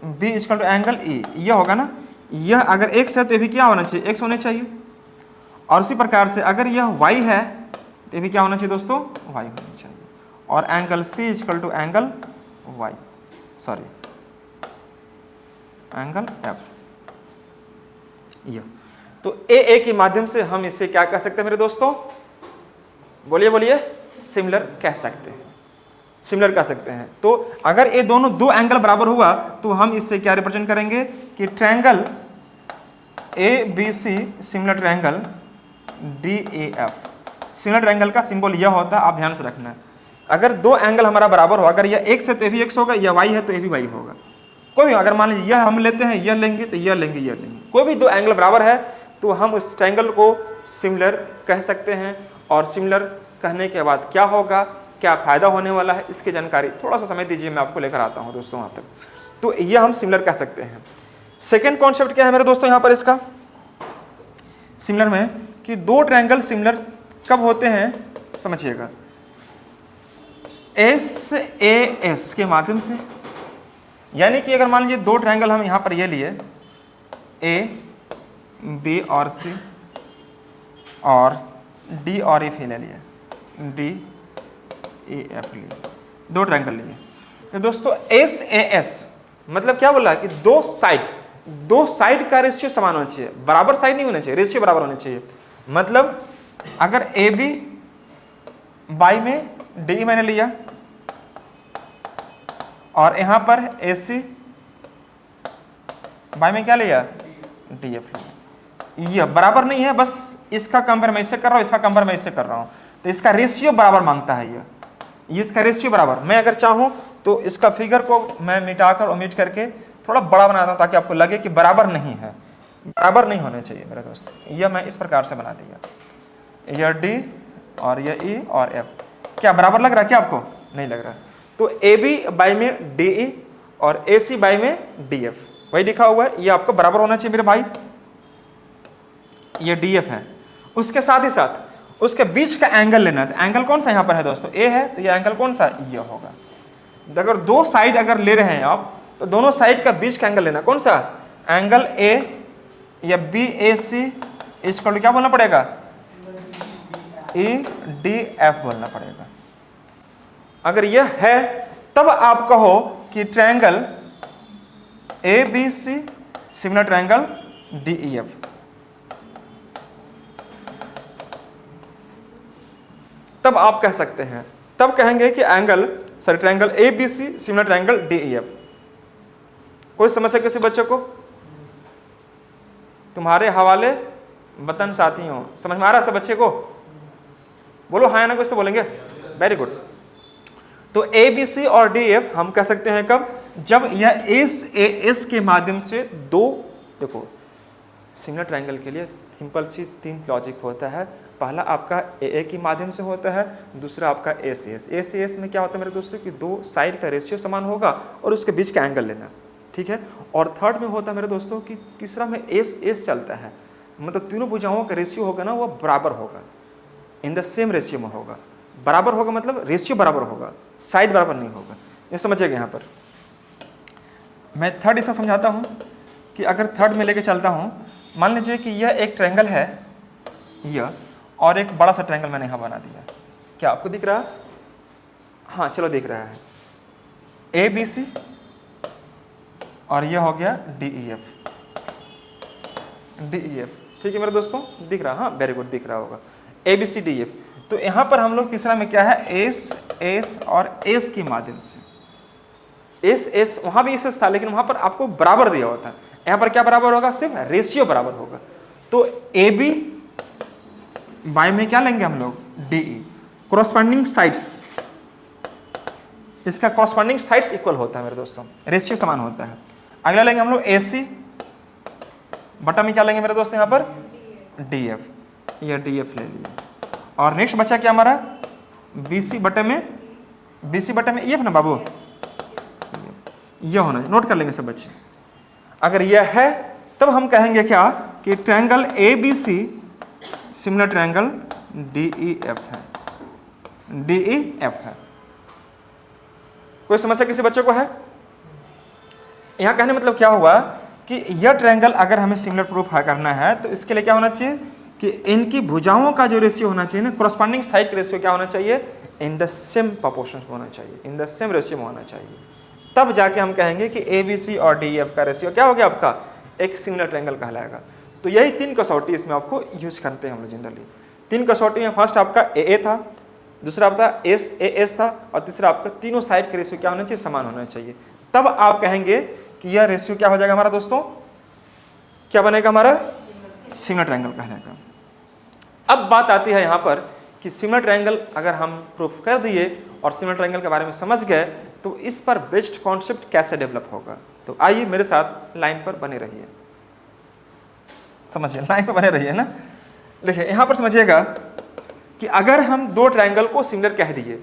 B equal to angle E, ये होगा ना। यह अगर एक्स है तो ये भी क्या होना चाहिए? एक्स होना चाहिए। और उसी प्रकार से अगर यह वाई है तो ये भी क्या होना चाहिए दोस्तों? वाई होना चाहिए। और angle C equal to angle Y, angle F. यह तो ए के माध्यम से हम इसे क्या कह सकते हैं मेरे दोस्तों? बोलिए बोलिए, सिमिलर कह सकते हैं, सिमिलर कह सकते हैं। तो अगर ये दोनों दो एंगल बराबर हुआ तो हम इससे क्या रिप्रेजेंट करेंगे कि triangle A B C similar triangle D A F. Similar triangle का सिंबल यह होता है, आप ध्यान से रखना है। अगर दो एंगल हमारा बराबर हो, अगर यह एक्स है तो ये भी एक्स होगा, यह वाई है तो ये भी वाई होगा। कोई भी अगर मान लीजिए यह हम लेते हैं, यह लेंगे तो यह लेंगे, यह लेंगे, कोई भी दो एंगल बराबर है तो हम उस ट्रायंगल को सिमिलर कह सकते हैं। और सिमिलर कहने के बाद क्या होगा, क्या फायदा होने वाला है, इसकी जानकारी थोड़ा सा समय दीजिए, मैं आपको लेकर आता हूं दोस्तों वहां तक। तो यह हम सिमिलर कह सकते हैं। सेकेंड कॉन्सेप्ट क्या है मेरे दोस्तों यहां पर इसका सिमिलर में, कि दो ट्रायंगल सिमिलर कब होते हैं? समझिएगा, एस ए एस के माध्यम से। यानी कि अगर मान लीजिए दो ट्रायंगल हम यहां पर ये लिए ए बी और सी और डी और एफ ले लिए, डी ए एफ लिए, दो ट्रायंगल लिए। तो दोस्तों एस ए एस मतलब क्या बोला कि दो साइड का रेशियो समान होना चाहिए, बराबर साइड नहीं होना चाहिए, रेशियो बराबर होना चाहिए। मतलब अगर ए बी बाई में डी मैंने लिया और यहां पर ए सी बाई में क्या लिया? डी एफ लिया। यह बराबर नहीं है, बस इसका कंपेयर मैं इससे कर रहा हूं, इसका कंपेयर मैं इससे कर रहा हूं, तो इसका रेशियो बराबर मांगता है। ये इसका रेशियो बराबर, मैं अगर चाहूं तो इसका फिगर को मैं मिटाकर ओमिट करके थोड़ा बड़ा बना रहा हूं ताकि आपको लगे कि बराबर नहीं है, बराबर नहीं होने चाहिए मेरे दोस्त। यह मैं इस प्रकार से बना दिया, यह डी और यह ई और एफ। क्या बराबर लग रहा है क्या आपको? नहीं लग रहा। तो ए बी बाई में डी ई और ए सी बाई में डी एफ, वही लिखा हुआ है, ये आपको बराबर होना चाहिए मेरे भाई। ये डी एफ है। उसके साथ ही साथ उसके बीच का एंगल लेना है। तो एंगल कौन सा यहाँ पर है दोस्तों? ए है, तो ये एंगल कौन सा? ये होगा। अगर दो साइड अगर ले रहे हैं आप तो दोनों साइड का बीच का एंगल लेना, कौन सा? एंगल ए या बी ए सी इसको क्या बोलना पड़ेगा? ई डी एफ बोलना पड़ेगा। अगर यह है तब आप कहो कि triangle A B C similar triangle D E F. तब आप कह सकते हैं, तब कहेंगे कि triangle A B C similar triangle D E F. कोई समस्या किसी बच्चे को? तुम्हारे हवाले वतन साथियों, समझ में आ रहा है सब बच्चे को? बोलो हाँ या ना, कुछ तो बोलेंगे। Very good. तो ए बी सी और डी एफ हम कह सकते हैं कब? जब यह एस ए एस के माध्यम से दो, देखो सिमिलर ट्रायंगल के लिए सिंपल सी तीन लॉजिक होता है। पहला आपका ए के माध्यम से होता है, दूसरा आपका ए सी एस। ए सी एस में क्या होता है मेरे दोस्तों कि दो साइड का रेशियो समान होगा और उसके बीच का एंगल लेना, ठीक है। और थर्ड में होता है मेरे दोस्तों कि तीसरा में एस एस चलता है, मतलब तीनों भुजाओं का रेशियो होगा ना वो बराबर होगा, इन द सेम रेशियो में होगा। बराबर होगा मतलब रेशियो बराबर होगा, साइड बराबर नहीं होगा। ये समझिएगा। यहाँ पर मैं थर्ड इसका समझाता हूँ कि अगर थर्ड में लेके चलता हूँ, मान लीजिए कि यह एक ट्रायंगल है यह, और एक बड़ा सा ट्रायंगल मैंने यहाँ बना दिया। क्या आपको दिख रहा है? हाँ चलो दिख रहा है। ए बी सी और ये हो गया DEF। ठीक है मेरे दोस्तों, दिख रहा? हाँ, वेरी गुड, दिख रहा होगा ABCDEF। तो यहाँ पर हम लोग तीसरा में क्या है, S और S के माध्यम से, S वहाँ भी S था लेकिन वहाँ पर आपको बराबर दिया होता है, यहाँ पर क्या बराबर होगा, सिर्फ रेशियो बराबर होगा। तो AB बाय में क्या लेंगे हम लोग, DE। कॉरस्पॉन्डिंग साइड्स, इसका कॉरस्पॉन्डिंग साइड्स इक्वल होता है मेरे दोस्तों, रेशियो समान होता है। अगला लेंगे हम लोग AC बटा में क्या लेंगे मेरे दोस्तों, यहाँ पर DF, ये DF ले लिया। और नेक्स्ट बचा क्या हमारा, BC बटे में EF ना बाबू, ये होना, नोट कर लेंगे सब बच्चे। अगर यह है तब हम कहेंगे क्या कि triangle ABC similar triangle DEF है। कोई समस्या किसी बच्चे को है? यहाँ कहने मतलब क्या हुआ कि यह ट्रायंगल अगर हमें सिमिलर प्रूफ करना है तो इसके लिए क्या होना चाहिए कि इनकी भुजाओं का जो रेशियो होना चाहिए ना, कॉरस्पॉन्डिंग साइड का रेशियो क्या होना चाहिए, इन द सेम प्रोपोर्शन होना चाहिए, इन द सेम रेशियो में होना चाहिए। तब जाके हम कहेंगे कि ABC और DEF का रेशियो क्या हो गया आपका, एक सिमिलर ट्रायंगल कहलाएगा। तो यही 3 कसौटी इसमें आपको यूज करते हैं हम लोग जनरली। 3 कसौटी में फर्स्ट आपका AA था, दूसरा आपका AS था, और तीसरा आपका तीनों साइड का रेशियो क्या होना चाहिए, समान होना चाहिए। तब आप कहेंगे कि यह रेशियो क्या हो जाएगा हमारा दोस्तों, क्या बनेगा हमारा, सिमिलर ट्रायंगल कहलाएगा। अब बात आती है यहाँ पर कि सिमिलर ट्रायंगल अगर हम प्रूफ कर दिए और सिमिलर ट्रायंगल के बारे में समझ गए तो इस पर बेस्ड कॉन्सेप्ट कैसे डेवलप होगा। तो आइए मेरे साथ लाइन पर बने रहिए, समझिए, लाइन पर बने रहिए ना। देखिए यहाँ पर समझिएगा कि अगर हम 2 ट्रायंगल को सिमिलर कह दिए,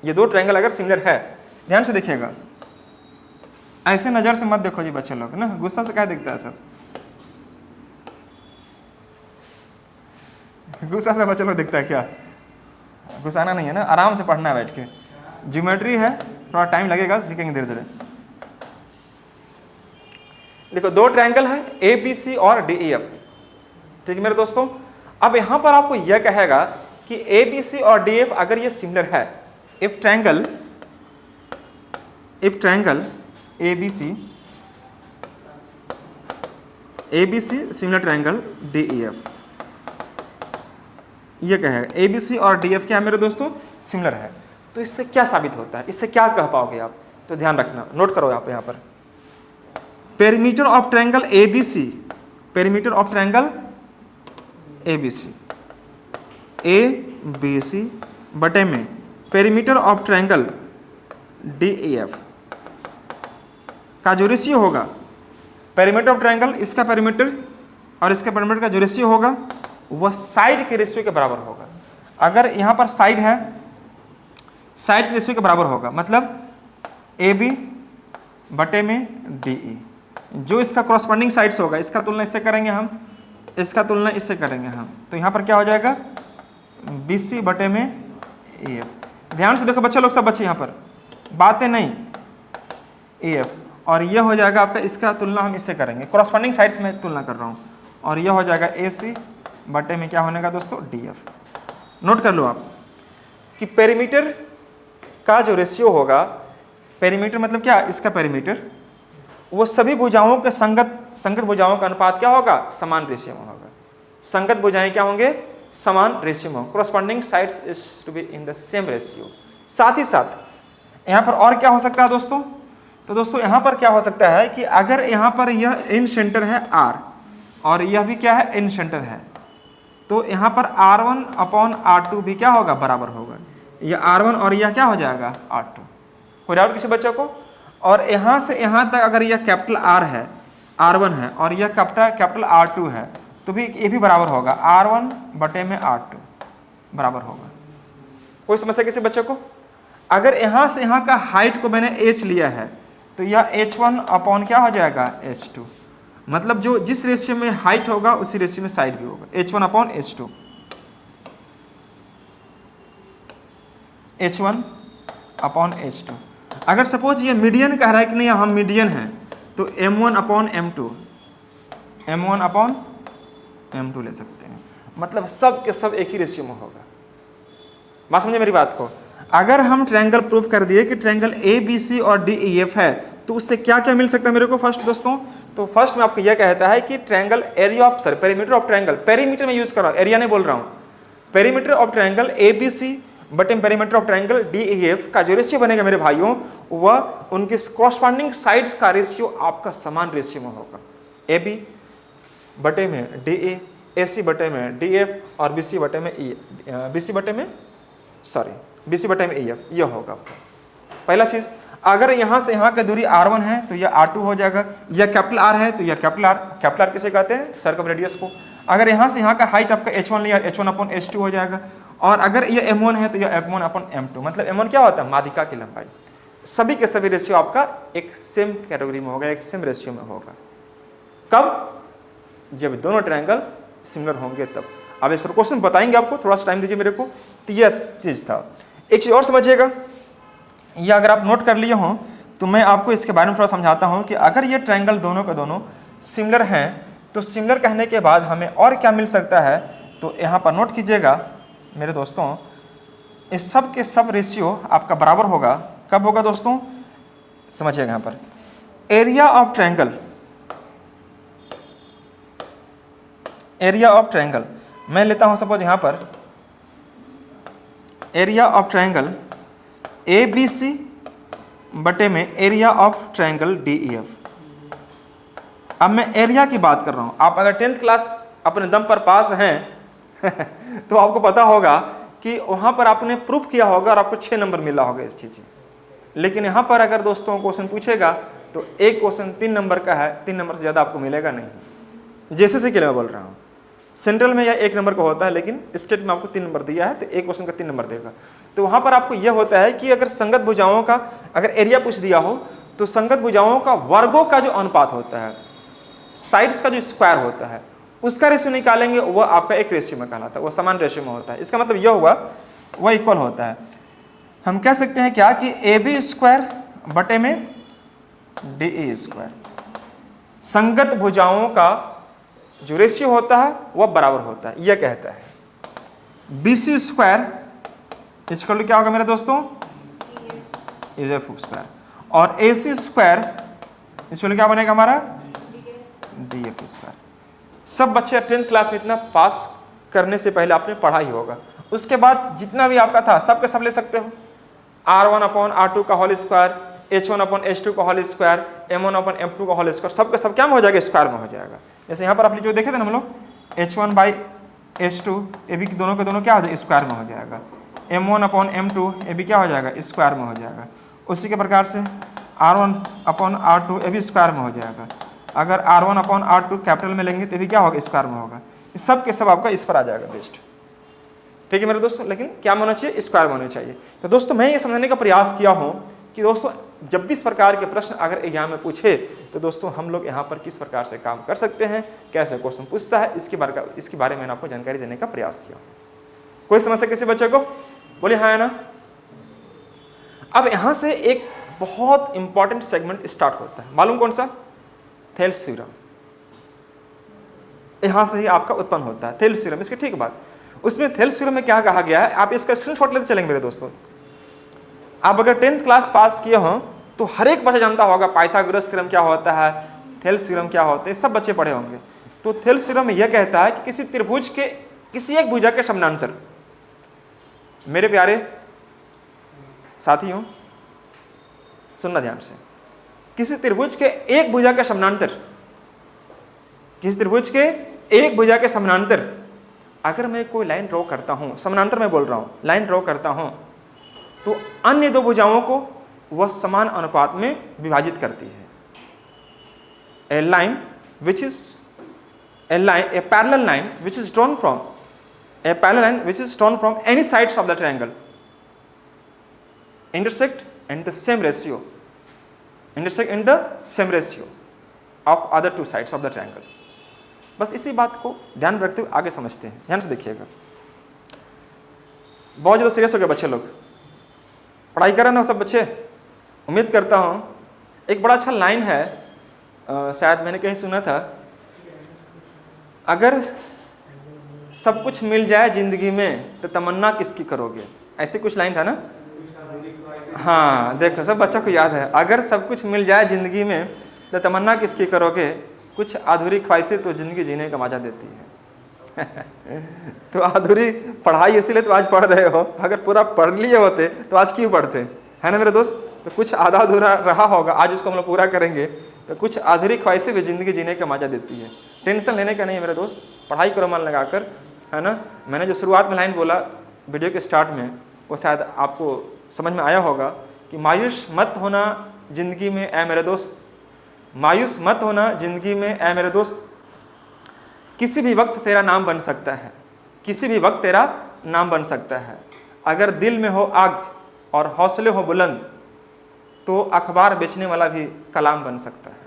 ये 2 ट्रायंगल अगर सिमिलर है, ध्यान से देखिएगा, ऐसे नजर से मत देखो जी बच्चे लोग ना, गुस्सा से क्या दिखता है सब, गुस्सा से बच्चे लोग दिखता है क्या, गुस्साना नहीं है ना, आराम से पढ़ना है बैठ के। ज्योमेट्री है, थोड़ा टाइम लगेगा, सीखेंगे धीरे धीरे। देखो 2 ट्रायंगल है ABC और DEF, ठीक है मेरे दोस्तों। अब यहां पर आपको यह कहेगा कि ABC और DEF अगर ये सिमिलर है, if triangle ABC similar triangle DEF, ये कहेगा ABC और DF क्या है मेरे दोस्तों, सिमिलर है। तो इससे क्या साबित होता है, इससे क्या कह पाओगे आप, तो ध्यान रखना, नोट करो आप यहाँ पर, perimeter of triangle ABC, perimeter of triangle ABC बटे में पेरीमीटर ऑफ ट्रायंगल DEF का जो रेशियो होगा, पेरीमीटर ऑफ ट्रायंगल, इसका पेरीमीटर और इसका पेरीमीटर का जो रेशियो होगा वह साइड के रेशियो के बराबर होगा। अगर यहाँ पर साइड है, साइड के रेशियो के बराबर होगा, मतलब AB बटे में DE, जो इसका कॉरस्पॉन्डिंग साइड्स होगा, इसका तुलना इससे करेंगे हम, इसका तुलना इससे करेंगे हम, तो यहाँ पर क्या हो जाएगा, BC बटे में AF। ध्यान से देखो बच्चे लोग, सब बच्चे यहाँ पर बातें नहीं, AF, और यह हो जाएगा आपका, इसका तुलना हम इससे करेंगे, कॉरस्पॉन्डिंग साइड्स में तुलना कर रहा हूँ, और यह हो जाएगा AC बटे में क्या होने का दोस्तों, DF। नोट कर लो आप कि पेरीमीटर का जो रेशियो होगा, पेरीमीटर मतलब क्या, इसका पेरीमीटर, वो सभी भुजाओं के संगत भुजाओं का अनुपात क्या होगा, समान रेशियो में होगा। संगत भुजाएं क्या होंगे, समान रेशियो में, corresponding sides is to be in the same ratio. साथ ही साथ यहाँ पर और क्या हो सकता है दोस्तों, तो दोस्तों यहाँ पर क्या हो सकता है कि अगर यहाँ पर यह इन सेंटर है R और यह भी क्या है, इन सेंटर है, तो यहाँ पर R1 अपॉन R2 भी क्या होगा, बराबर होगा। यह R1 और यह क्या हो जाएगा, R2। कोई डाउट किसी बच्चे को? और यहाँ से यहाँ तक अगर यह कैपिटल R है, R1 है, और यह कैपिटल R2 है, तो भी ये भी बराबर होगा, R1 बटे में R2 बराबर होगा। कोई समस्या किसी बच्चे को? अगर यहाँ से यहाँ का हाइट को मैंने H लिया है, तो यह H1 अपॉन क्या हो जाएगा, H2, मतलब जो जिस रेशियो में हाइट होगा उसी रेशियो में साइड भी होगा, H1 upon H2, H1 upon H2। अगर सपोज ये मीडियन कह रहा है कि नहीं हम मीडियन हैं, तो M1 upon M2, M1 upon M2 ले सकते हैं, मतलब सब के सब एक ही रेशियो में होगा। बात समझे मेरी बात को? अगर हम ट्रायंगल प्रूफ कर दिए कि ट्रायंगल ABC और DEF है, तो उससे क्या क्या मिल सकता है मेरे को फर्स्ट दोस्तों? तो फर्स्ट में आपको यह कहता है कि triangle area of sir perimeter of triangle, perimeter में यूज कर रहा हूं, एरिया नहीं बोल रहा हूं, पेरीमीटर ऑफ ट्रायंगल ABC बटे पेरीमीटर ऑफ ट्रायंगल DEF का जो रेशियो बनेगा मेरे भाइयों, वह उनके कॉरस्पॉन्डिंग साइड्स का रेशियो आपका समान रेशियो में होगा। AB बटे में DE, AC बटे में DF और BC बटे में BC बटे में EF, यह होगा। पहला चीज, अगर यहां से यहां की दूरी R1 है तो यह R2 हो जाएगा, यह कैपिटल R है तो यह कैपिटल R किसे कहते हैं? सर्कम रेडियस को। अगर यहां से यहां का हाइट आपका H1 लिया, H1/H2 हो जाएगा, और अगर यह M1 है तो यह M1/M2, मतलब M1 क्या होता है? माध्यिका की लंबाई। सभी के सभी रेशियो आपका एक सेम कैटेगरी में होगा, एक सेम रेशियो में होगा। कब? जब दोनों ट्रायंगल सिमिलर होंगे तब। अब इस पर क्वेश्चन बताएंगे आपको, थोड़ा सा टाइम दीजिए मेरे को। तो यह चीज था। एक चीज और समझिएगा, ये अगर आप नोट कर लिए हो तो मैं आपको इसके बारे में थोड़ा समझाता हूं कि अगर ये ट्रायंगल दोनों के दोनों सिमिलर हैं तो सिमिलर कहने के बाद हमें और क्या मिल सकता है? तो यहाँ पर नोट कीजिएगा मेरे दोस्तों, इस सब के सब रेशियो आपका बराबर होगा। कब होगा दोस्तों? समझिएगा यहाँ पर, area of triangle, area of triangle मैं लेता हूं सपोज यहाँ पर एरिया ऑफ ट्रायंगल ABC बटे में एरिया ऑफ ट्रायंगल DEF। अब मैं एरिया की बात कर रहा हूं। आप अगर 10th क्लास अपने दम पर पास हैं तो आपको पता होगा कि वहां पर आपने प्रूफ किया होगा और आपको 6 नंबर मिला होगा इस चीज। लेकिन यहां पर अगर दोस्तों क्वेश्चन पूछेगा तो एक क्वेश्चन 3 नंबर का है, 3 नंबर से ज्यादा आपको मिलेगा नहीं। जैसे के लिए मैं बोल रहा हूँ, सेंट्रल में यह 1 नंबर का होता है, लेकिन स्टेट में आपको 3 नंबर दिया है तो एक क्वेश्चन का 3 नंबर देगा। तो वहां पर आपको यह होता है कि अगर संगत भुजाओं का अगर एरिया पूछ दिया हो तो संगत भुजाओं का वर्गों का जो अनुपात होता है, साइड्स का जो स्क्वायर होता है, उसका रेशियो निकालेंगे, वह आपका एक रेशियो में कहलाता है, वह समान रेशियो में होता है। इसका मतलब यह हुआ वह इक्वल होता है। हम कह सकते हैं क्या कि AB स्क्वायर बटे में DE स्क्वायर, संगत भुजाओं का जो रेशियो होता है वह बराबर होता है। यह कहता है BC स्क्वायर इसका क्या होगा मेरे दोस्तों? EF स्क्वायर, और AC स्क्वायर इसमें क्या बनेगा हमारा? DF square. सब बच्चे 10th क्लास में इतना पास करने से पहले आपने पढ़ा ही होगा। उसके बाद जितना भी आपका था सब के सब ले सकते हो। R1/R2 का होल स्क्वायर, H1/H2 का होल स्क्वायर, M1/M2 का होल स्क्वायर, सब के सब क्या में हो जाएगा? स्क्वायर में हो जाएगा। जैसे यहाँ पर आप जो देखे थे ना हम लोग, H1/H2 ये भी दोनों के दोनों क्या हो जाएगा? स्क्वायर में हो जाएगा। M1/M2 ये भी क्या हो जाएगा? स्क्वायर में हो जाएगा। उसी के प्रकार से R1/R2 ये भी स्क्वायर में हो जाएगा। अगर R1/R2 कैपिटल में लेंगे तो भी क्या होगा? स्क्वायर में होगा। सब के सब आपका इस पर आ जाएगा बेस्ट। ठीक है मेरे दोस्तों, लेकिन क्या होना चाहिए? स्क्वायर में होना चाहिए। तो दोस्तों मैं ये समझने का प्रयास किया हूँ कि दोस्तों जब भी इस प्रकार के प्रश्न अगर एग्जाम में पूछे तो दोस्तों हम लोग यहाँ पर किस प्रकार से काम कर सकते हैं, कैसे क्वेश्चन पूछता है, इसके बारे में मैंने आपको जानकारी देने का प्रयास किया। कोई समस्या किसी बच्चे को? बोलिए हाँ या ना। अब यहां से एक बहुत इंपॉर्टेंट सेगमेंट स्टार्ट होता है, मालूम कौन सा? Thales theorem. यहां से ही आपका उत्पन्न होता है थेल्स थ्योरम। इसके ठीक बात, उसमें थेल्स थ्योरम में क्या कहा गया है, आप इसका स्क्रीनशॉट लेते चलेंगे मेरे दोस्तों। आप अगर 10th क्लास पास किए हो तो हर एक बच्चा जानता होगा पाइथागोरस थ्योरम क्या होता है, थेल्स थ्योरम क्या होता है, सब बच्चे पढ़े होंगे। तो थेल्स थ्योरम में यह कहता है कि किसी त्रिभुज के किसी एक भुजा के समानांतर, मेरे प्यारे साथियों सुनना ध्यान से, किसी त्रिभुज के एक भुजा के समानांतर, किसी त्रिभुज के एक भुजा के समानांतर अगर मैं कोई लाइन ड्रॉ करता हूं, समानांतर में बोल रहा हूं, लाइन ड्रॉ करता हूं, तो अन्य दो भुजाओं को वह समान अनुपात में विभाजित करती है। A line which is a parallel line which is drawn from a parallel line which is drawn from any sides of the triangle intersect in the same ratio of other two sides of the triangle। बस इसी बात को ध्यान रखते हुए आगे समझते हैं। ध्यान से देखिएगा, बहुत ज़्यादा सीरियस हो गए बच्चे लोग, पढ़ाई कर रहे हैं ना सब बच्चे, उम्मीद करता हूँ। एक बड़ा अच्छा लाइन है, शायद मैंने कहीं सुना था, अगर सब कुछ मिल जाए जिंदगी में तो तमन्ना किसकी करोगे, ऐसे कुछ लाइन था ना। हाँ देखो, सब बच्चों को याद है, अगर सब कुछ मिल जाए ज़िंदगी में तो तमन्ना किसकी करोगे? कुछ अधूरी ख्वाहिशें तो ज़िंदगी जीने का मजा देती है। तो अधूरी पढ़ाई इसीलिए तो आज पढ़ रहे हो, अगर पूरा पढ़ लिए होते तो आज क्यों पढ़ते, है ना मेरे दोस्त? तो कुछ आधा अधूरा रहा होगा, आज उसको हम लोग पूरा करेंगे। तो कुछ अधूरी ख्वाहिशें भी ज़िंदगी जीने का मजा देती है। टेंशन लेने का नहीं है मेरे दोस्त, पढ़ाई करो मन लगाकर, है ना। मैंने जो शुरुआत में लाइन बोला वीडियो के स्टार्ट में, वो शायद आपको समझ में आया होगा कि मायूस मत होना ज़िंदगी में ऐ मेरे दोस्त, मायूस मत होना ज़िंदगी में ऐ मेरे दोस्त, किसी भी वक्त तेरा नाम बन सकता है, किसी भी वक्त तेरा नाम बन सकता है। अगर दिल में हो आग और हौसले हो बुलंद तो अखबार बेचने वाला भी कलाम बन सकता है।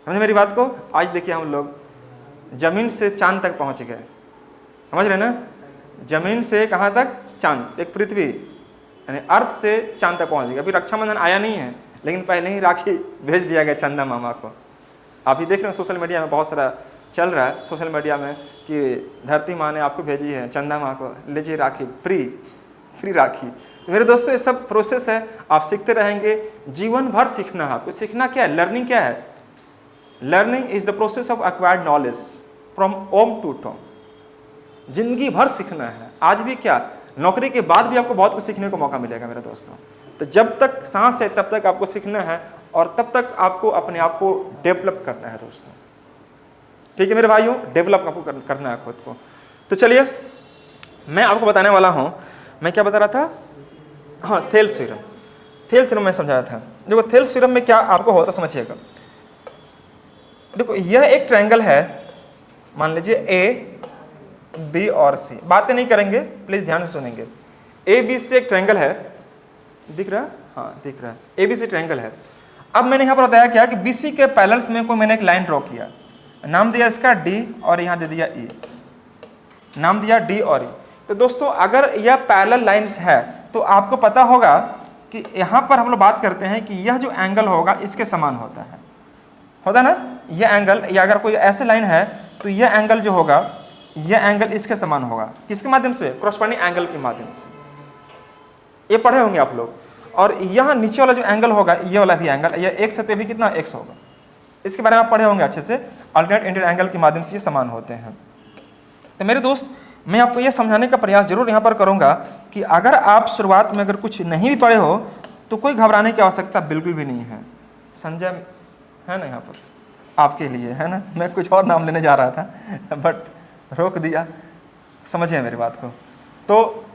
समझे मेरी बात को? आज देखिए हम लोग जमीन से चांद तक पहुंच गए, समझ रहे ना? जमीन से कहाँ तक? चांद, एक पृथ्वी यानी अर्थ से चांद तक पहुंच गया। अभी रक्षाबंधन आया नहीं है, लेकिन पहले ही राखी भेज दिया गया चंदा मामा को। आप ही देख रहे हो सोशल मीडिया में बहुत सारा चल रहा है सोशल मीडिया में कि धरती माँ ने आपको भेजी है चंदा माँ को, लीजिए राखी, फ्री राखी। तो मेरे दोस्तों ये सब प्रोसेस है, आप सीखते रहेंगे, जीवन भर सीखना है आपको। सीखना क्या है? लर्निंग क्या है? Learning is the process of acquired knowledge from womb to tomb. जिंदगी भर सीखना है। आज भी क्या, नौकरी के बाद भी आपको बहुत कुछ सीखने को मौका मिलेगा मेरे दोस्तों। तो जब तक सांस है तब तक आपको सीखना है और तब तक आपको अपने आप को डेवलप करना है दोस्तों। ठीक है मेरे भाइयों, डेवलप आपको करना है खुद को। तो चलिए मैं आपको बताने वाला हूं, मैं क्या बता रहा था? हाँ, थेल्स थ्योरम। थेल्स थ्योरम मैं समझाया था। देखो थेल्स थ्योरम में क्या आपको होता समझिएगा। देखो यह एक ट्रायंगल है, मान लीजिए ए बी और सी। बातें नहीं करेंगे, प्लीज ध्यान से सुनेंगे। ए बी सी एक ट्रायंगल है, दिख रहा है? हाँ दिख रहा है, ए बी सी ट्रायंगल है। अब मैंने यहाँ पर बताया क्या कि बी सी के पैरेलल्स में को मैंने एक लाइन ड्रॉ किया, नाम दिया इसका डी और यहाँ दे दिया ई, नाम दिया डी और ई। तो दोस्तों अगर यह पैरेलल लाइंस है तो आपको पता होगा कि यहाँ पर हम लोग बात करते हैं कि यह जो एंगल होगा इसके समान होता है ना। यह एंगल, या अगर कोई ऐसे लाइन है तो यह एंगल जो होगा, यह एंगल इसके समान होगा। किसके माध्यम से? क्रॉसपॉन्डिंग एंगल के माध्यम से। ये पढ़े होंगे आप लोग। और यहाँ नीचे वाला जो एंगल होगा, ये वाला भी एंगल, यह एक्स है तो भी कितना? एक्स होगा। इसके बारे में आप पढ़े होंगे अच्छे से, अल्टरनेट इंटीरियर एंगल के माध्यम से ये समान होते हैं। तो मेरे दोस्त मैं आपको यह समझाने का प्रयास जरूर यहाँ पर करूँगा कि अगर आप शुरुआत में अगर कुछ नहीं भी पढ़े हो तो कोई घबराने की आवश्यकता बिल्कुल भी नहीं है। संजय है ना यहाँ पर आपके लिए, है ना। मैं कुछ और नाम लेने जा रहा था बट रोक दिया, समझिए मेरी बात को। तो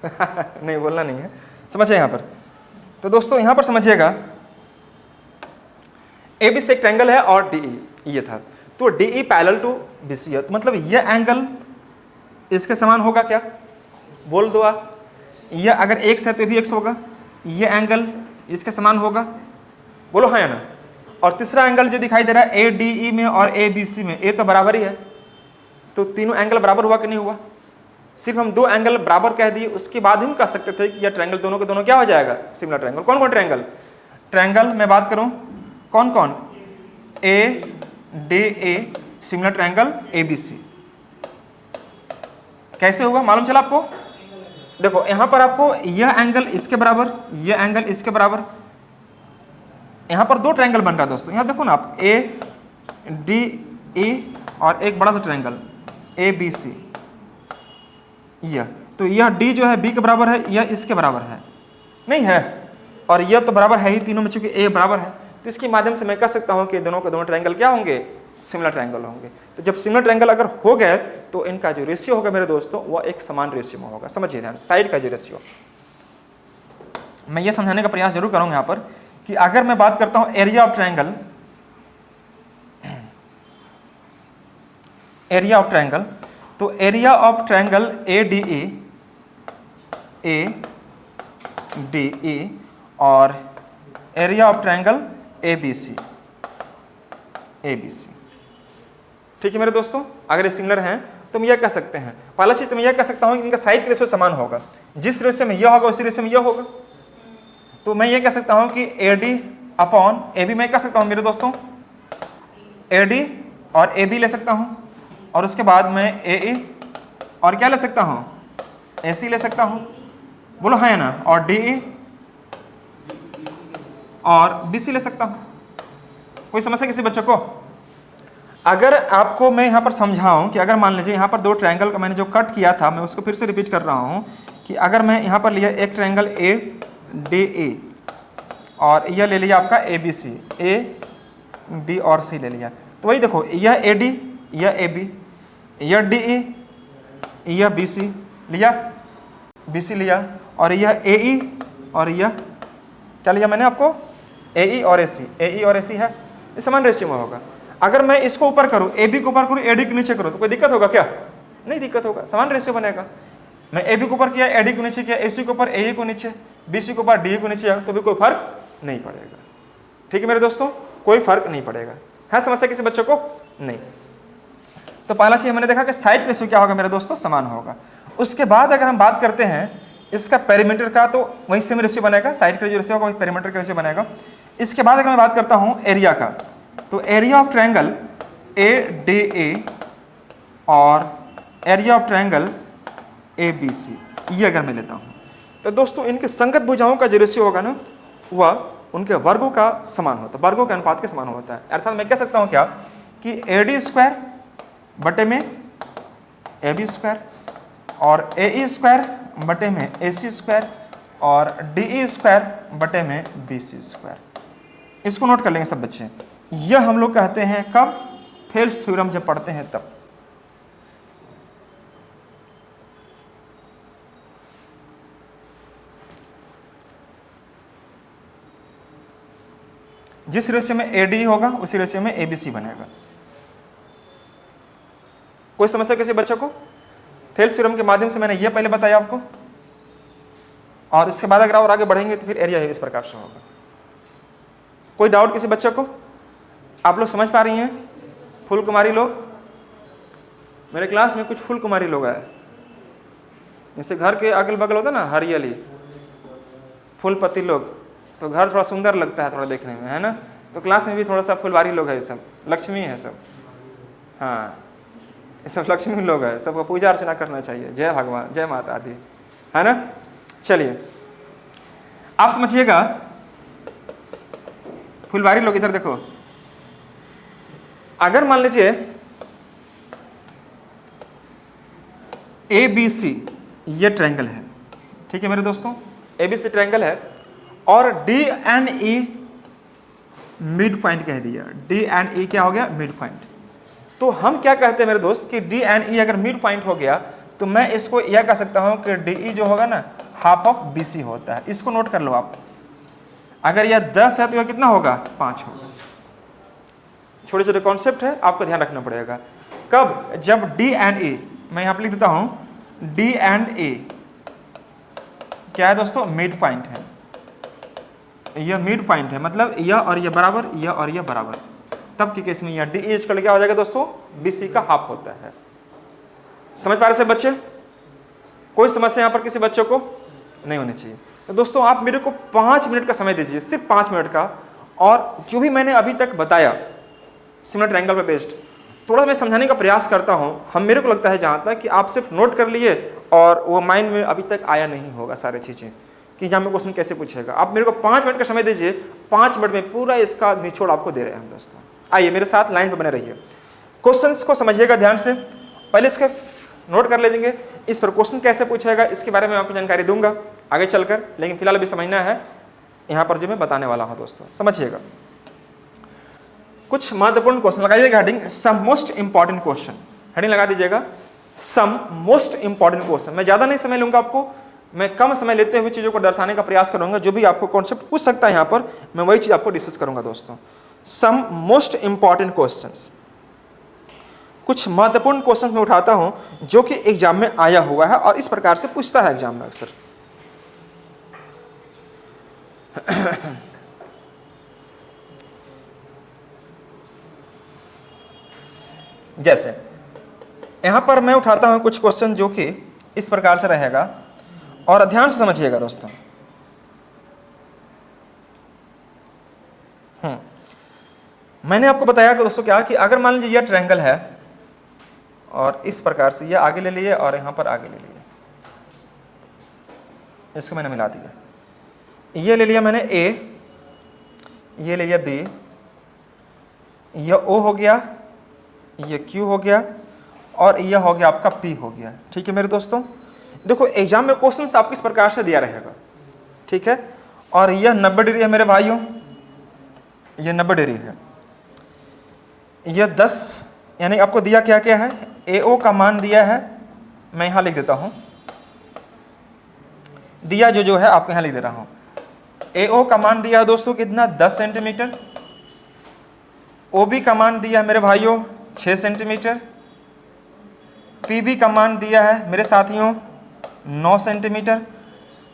नहीं बोलना नहीं है, समझिए यहाँ पर। तो दोस्तों यहाँ पर समझिएगा, ए बी सी एक ट्रायंगल है और डी ई ये था, तो D E parallel to B C है, तो मतलब ये एंगल इसके समान होगा क्या? बोल दो आप। ये अगर एक्स है तो भी एक्स होगा, ये एंगल इसके समान होगा, बोलो हाँ या ना। और तीसरा एंगल जो दिखाई दे रहा है ए डी ई में और ए बी सी में, ए तो बराबर ही है, तो तीनों एंगल बराबर हुआ कि नहीं हुआ? सिर्फ हम दो एंगल बराबर कह दिए, उसके बाद हम कह सकते थे कि यह ट्रायंगल दोनों के दोनों क्या हो जाएगा? Similar triangle. कौन कौन ट्रायंगल? ट्रायंगल मैं बात करूं कौन कौन? A D A similar triangle A B C. कैसे होगा मालूम चला आपको? देखो यहां पर आपको यह एंगल इसके बराबर, यह एंगल इसके बराबर, यहां पर दो ट्रायंगल बन रहा है दोस्तों। यहां देखो ना आप, ए डी ई और एक बड़ा सा ट्रायंगल ए बी सी। यह तो यह डी जो है बी के बराबर है, यह इसके बराबर है नहीं है, और यह तो बराबर है ही तीनों में, चूंकि ए बराबर है तो इसके माध्यम से मैं कह सकता हूं कि दोनों के दोनों ट्रायंगल क्या होंगे? सिमिलर ट्रायंगल होंगे। तो जब सिमिलर ट्रायंगल अगर हो गए तो इनका जो रेशियो होगा मेरे दोस्तों वह एक समान रेशियो में होगा। समझिए ध्यान, साइड का जो रेशियो। मैं ये समझाने का प्रयास जरूर करूंगा यहाँ पर कि अगर मैं बात करता हूं area of triangle, area of triangle, तो area of triangle A D E और area of triangle A B C. ठीक है मेरे दोस्तों, अगर ये सिमिलर हैं तो मैं यह कह सकते हैं, पहला चीज तो मैं यह कह सकता हूं कि इनका साइड का रेशियो समान होगा। जिस रेशियो में यह होगा उसी रेशियो में यह होगा। तो मैं यह कह सकता हूं कि A D upon A B, मैं कह सकता हूं मेरे दोस्तों ए डी और ए बी ले सकता हूं, और उसके बाद मैं ए ई और क्या ले सकता हूं? ए सी ले सकता हूं। बोलो हाँ या ना, और DE और BC ले सकता हूं। कोई समस्या किसी बच्चे को? अगर आपको मैं यहाँ पर समझाऊं कि अगर मान लीजिए यहाँ पर दो ट्रायंगल का मैंने जो कट किया था, मैं उसको फिर से रिपीट कर रहा हूँ कि अगर मैं यहाँ पर लिया एक ट्रायंगल ADE और यह ले लिया आपका ABC, AB और C ले लिया, तो वही देखो, यह AD, यह AB, यह DE, यह BC लिया, BC लिया, और यह AE और यह क्या लिया मैंने आपको, AE और AC, AE और AC है, ये समान रेशियो में होगा। अगर मैं इसको ऊपर करूं, AB को ऊपर करूं, AD को नीचे करूं, तो कोई दिक्कत होगा क्या? नहीं दिक्कत होगा, समान रेशियो बनेगा। मैं AB को ऊपर किया, AD को नीचे किया, AC को ऊपर, AE को नीचे, BC को ऊपर, DE को नीचे, तो भी कोई फर्क नहीं पड़ेगा। ठीक है मेरे दोस्तों, कोई फर्क नहीं पड़ेगा। है समस्या किसी बच्चों को? नहीं। तो पहला चीज मैंने देखा कि साइड रेशियो क्या होगा मेरे दोस्तों, समान होगा। उसके बाद अगर हम बात करते हैं इसका पेरीमीटर का, तो वही सेम रेशियो बनेगा, साइड का जो रेशियो होगा वही पेरीमीटर का रेशियो बनेगा। इसके बाद अगर मैं बात करता हूं एरिया का, तो एरिया ऑफ ट्रायंगल ADA और एरिया ऑफ ट्रायंगल ABC, ये अगर मैं लेता हूं, तो दोस्तों इनके संगत भुजाओं का जो रेशियो होगा ना, वह उनके वर्गों का समान होता है, वर्गों के अनुपात के समान होता है। अर्थात मैं कह सकता हूं क्या कि AD स्क्वायर बटे में AB स्क्वायर और AE स्क्वायर बटे में AC स्क्वायर और DE स्क्वायर बटे में BC स्क्वायर। इसको नोट कर लेंगे सब बच्चे। यह हम लोग कहते हैं कब? थेल्स थ्योरम जब पढ़ते हैं तब। जिस रेशियो में AD होगा उसी रेशियो में ABC बनेगा। कोई समस्या किसी बच्चों को? थेल्स थ्योरम के माध्यम से मैंने यह पहले बताया आपको, और इसके बाद अगर और आगे बढ़ेंगे तो फिर एरिया इस प्रकार से होगा। कोई डाउट किसी बच्चे को? आप लोग समझ पा रही हैं? फूल कुमारी लोग, मेरे क्लास में कुछ फूल कुमारी लोग आए, जैसे घर के अगल बगल होता ना हरियाली, फूलपति लोग, तो घर थोड़ा सुंदर लगता है थोड़ा देखने में, है ना? तो क्लास में भी थोड़ा सा फुलवारी लोग है, ये सब लक्ष्मी है सब। हाँ, ये सब लक्ष्मी लोग है, सबको पूजा अर्चना करना चाहिए। जय भगवान, जय माता दी, है ना? चलिए आप समझिएगा, फुलवारी लोग इधर देखो, अगर मान लीजिए ABC ये ट्रायंगल है, ठीक है मेरे दोस्तों, ABC ट्रायंगल है, और D and E mid point कह दिया। D and E क्या हो गया? Mid point. तो हम क्या कहते हैं मेरे दोस्त कि D and E अगर मिड पॉइंट हो गया तो मैं इसको यह कह सकता हूं कि DE जो होगा ना, हाफ ऑफ BC होता है। इसको नोट कर लो आप। अगर यह 10 है तो यह कितना होगा? 5 होगा। छोटे छोटे कॉन्सेप्ट है, आपको ध्यान रखना पड़ेगा। कब? जब D and E, मैं यहां पर लिख देता हूं, D and E क्या है दोस्तों? मिड पॉइंट है। यह मिड पॉइंट है, मतलब यह और यह बराबर, यह और यह बराबर, तब के केस में यह DE इक्वल क्या हो जाएगा दोस्तों? BC का हाफ होता है। समझ पा रहे से बच्चे? कोई समस्या यहां पर किसी बच्चों को नहीं होनी चाहिए। तो दोस्तों आप मेरे को 5 मिनट का समय दीजिए, सिर्फ 5 मिनट का, और जो भी मैंने अभी तक बताया सिमिलर ट्रायंगल पर बेस्ड, थोड़ा मैं समझाने का प्रयास करता हूं। हम मेरे को लगता है जहां तक कि आप सिर्फ नोट कर लिए और वो माइंड में अभी तक आया नहीं होगा सारी चीजें कि यहाँ में क्वेश्चन कैसे पूछेगा। आप मेरे को 5 मिनट का समय दीजिए, 5 मिनट में पूरा इसका निचोड़ आपको दे रहे हैं हम दोस्तों। आइए मेरे साथ लाइन पे बने रहिए, क्वेश्चंस को समझिएगा ध्यान से। पहले इसके नोट कर लेंगे, इस पर क्वेश्चन कैसे पूछेगा इसके बारे में आपको जानकारी दूंगा आगे चलकर, लेकिन फिलहाल अभी समझना है यहाँ पर जो मैं बताने वाला हूँ दोस्तों। समझिएगा, कुछ महत्वपूर्ण क्वेश्चन लगाइएगा heading some most important question, heading लगा दीजिएगा सम मोस्ट इंपॉर्टेंट क्वेश्चन। मैं ज्यादा नहीं समय लूंगा आपको, मैं कम समय लेते हुए चीजों को दर्शाने का प्रयास करूंगा। जो भी आपको कॉन्सेप्ट पूछ सकता है यहाँ पर, मैं वही चीज आपको डिस्कस करूंगा दोस्तों। सम मोस्ट इंपॉर्टेंट क्वेश्चंस, कुछ महत्वपूर्ण क्वेश्चन मैं उठाता हूं जो कि एग्जाम में आया हुआ है और इस प्रकार से पूछता है एग्जाम में अक्सर। जैसे यहां पर मैं उठाता हूं कुछ क्वेश्चन जो कि इस प्रकार से रहेगा, और ध्यान से समझिएगा दोस्तों। मैंने आपको बताया कि दोस्तों क्या कि अगर मान लीजिए यह ट्रायंगल है और इस प्रकार से यह आगे ले लिए और यहां पर आगे ले लिए, इसको मैंने मिला दिया, ये ले लिया मैंने ए, ये ले लिया बी, ये ओ हो गया, ये क्यू हो गया, और ये हो गया आपका पी हो गया। ठीक है मेरे दोस्तों, देखो एग्जाम में क्वेश्चन आपको इस प्रकार से दिया रहेगा। ठीक है, और यह 90 डिग्री है मेरे भाइयों, ये 90 डिग्री है, यह 10, यानी आपको दिया क्या क्या है, ए ओ का मान दिया है, मैं यहाँ लिख देता हूँ, दिया जो है आपको यहाँ लिख दे रहा हूँ। ए ओ का मान दिया है दोस्तों कितना, 10 सेंटीमीटर। ओ बी का मान दिया है मेरे भाइयों 6 सेंटीमीटर। पी बी का मान दिया है मेरे साथियों 9 सेंटीमीटर।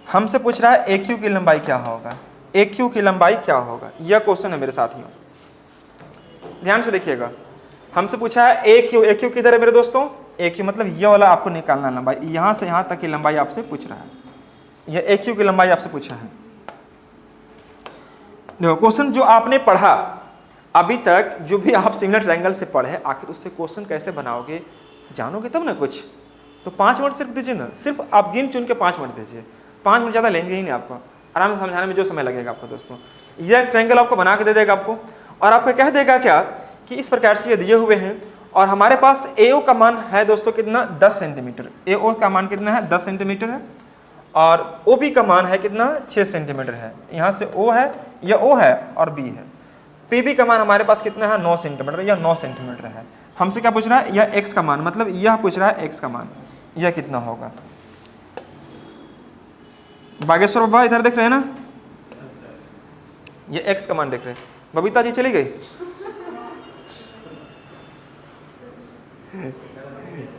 हमसे पूछ रहा है ए क्यू की लंबाई क्या होगा, ए क्यू की लंबाई क्या होगा, यह क्वेश्चन है मेरे साथियों, ध्यान से देखिएगा। हमसे पूछा है ए क्यू किधर है मेरे दोस्तों, ए क्यू मतलब ये वाला आपको निकालना लंबाई, यहाँ से यहाँ तक की लंबाई आपसे पूछ रहा है, यह ए क्यू की लंबाई आपसे पूछा है। देखो क्वेश्चन जो आपने पढ़ा अभी तक, जो भी आप सिंगल ट्रायंगल से पढ़े, आखिर उससे क्वेश्चन कैसे बनाओगे जानोगे तब ना कुछ। तो 5 मिनट सिर्फ दीजिए ना, सिर्फ आप गिन चुन के 5 मिनट दीजिए, 5 मिनट ज़्यादा लेंगे ही नहीं, आपको आराम से समझाने में जो समय लगेगा आपको दोस्तों। यह ट्रायंगल आपको बना के दे देगा आपको, और आपको कह देगा क्या कि इस प्रकार से ये दिए हुए हैं, और हमारे पास ए ओ का मान है दोस्तों कितना, 10 सेंटीमीटर। ए ओ का मान कितना है, 10 सेंटीमीटर है, और ओ बी का मान है कितना, 6 सेंटीमीटर है। यहाँ से ओ है, यह ओ है और बी है। पी बी का मान हमारे पास कितना है, 9 सेंटीमीटर, या 9 सेंटीमीटर है। हमसे क्या पूछ रहा है, यह एक्स का मान, मतलब यह पूछ रहा है एक्स का मान, यह कितना होगा। बागेश्वर बाबा इधर देख रहे हैं ना, ये एक्स का मान देख रहे हैं। बबीता जी चली गई,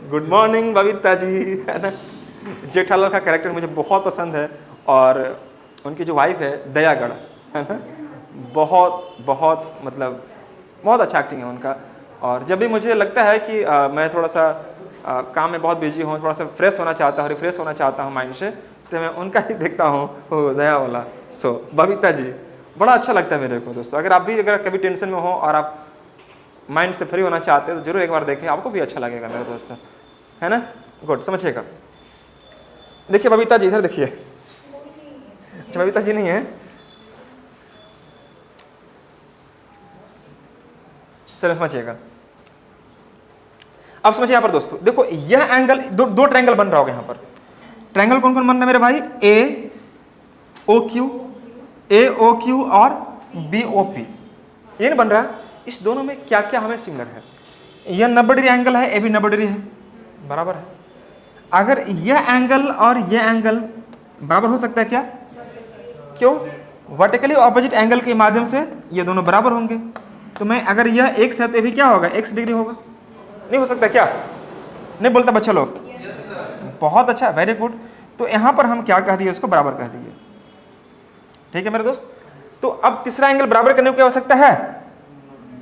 गुड मॉर्निंग बबीता जी, है ना। जेठालाल का कैरेक्टर मुझे बहुत पसंद है, और उनकी जो वाइफ है दयागढ़, है ना, बहुत बहुत मतलब बहुत अच्छा एक्टिंग है उनका। और जब भी मुझे लगता है कि मैं थोड़ा सा काम में बहुत बिजी हूँ, थोड़ा सा फ्रेश होना चाहता हूँ, रिफ्रेश होना चाहता हूँ माइंड से, तो मैं उनका ही देखता हूँ, वो दया वाला। सो बबीता जी बड़ा अच्छा लगता है मेरे को दोस्तों। अगर आप भी अगर कभी टेंशन में हो और आप माइंड से फ्री होना चाहते हो तो जरूर एक बार देखें, आपको भी अच्छा लगेगा मेरे दोस्तों, है ना। गुड, समझिएगा। देखिए बबीता जी इधर देखिए, अच्छा बबीता जी नहीं है, चलो समझिएगा। अब समझिए यहाँ पर दोस्तों, देखो यह एंगल, दो ट्रायंगल बन रहा होगा यहाँ पर। ट्रायंगल कौन कौन बन रहा है मेरे भाई, ए ओ क्यू और बी ओ पी, ये बन रहा है। इस दोनों में क्या क्या हमें सिमिलर है, यह 90 डिग्री एंगल है, ए भी 90 डिग्री है, बराबर है। अगर यह एंगल और यह एंगल बराबर हो सकता है क्या, क्यों, वर्टिकली ऑपोजिट एंगल के माध्यम से ये दोनों बराबर होंगे। तो मैं अगर यह x है तो ये भी क्या होगा, x डिग्री होगा। नहीं हो सकता क्या, नहीं बोलता बच्चा लोग, बहुत अच्छा, वेरी गुड। तो यहाँ पर हम क्या कह दिए, इसको बराबर कह दिए। ठीक है मेरे दोस्त। तो अब तीसरा एंगल बराबर करने की क्या आवश्यकता है,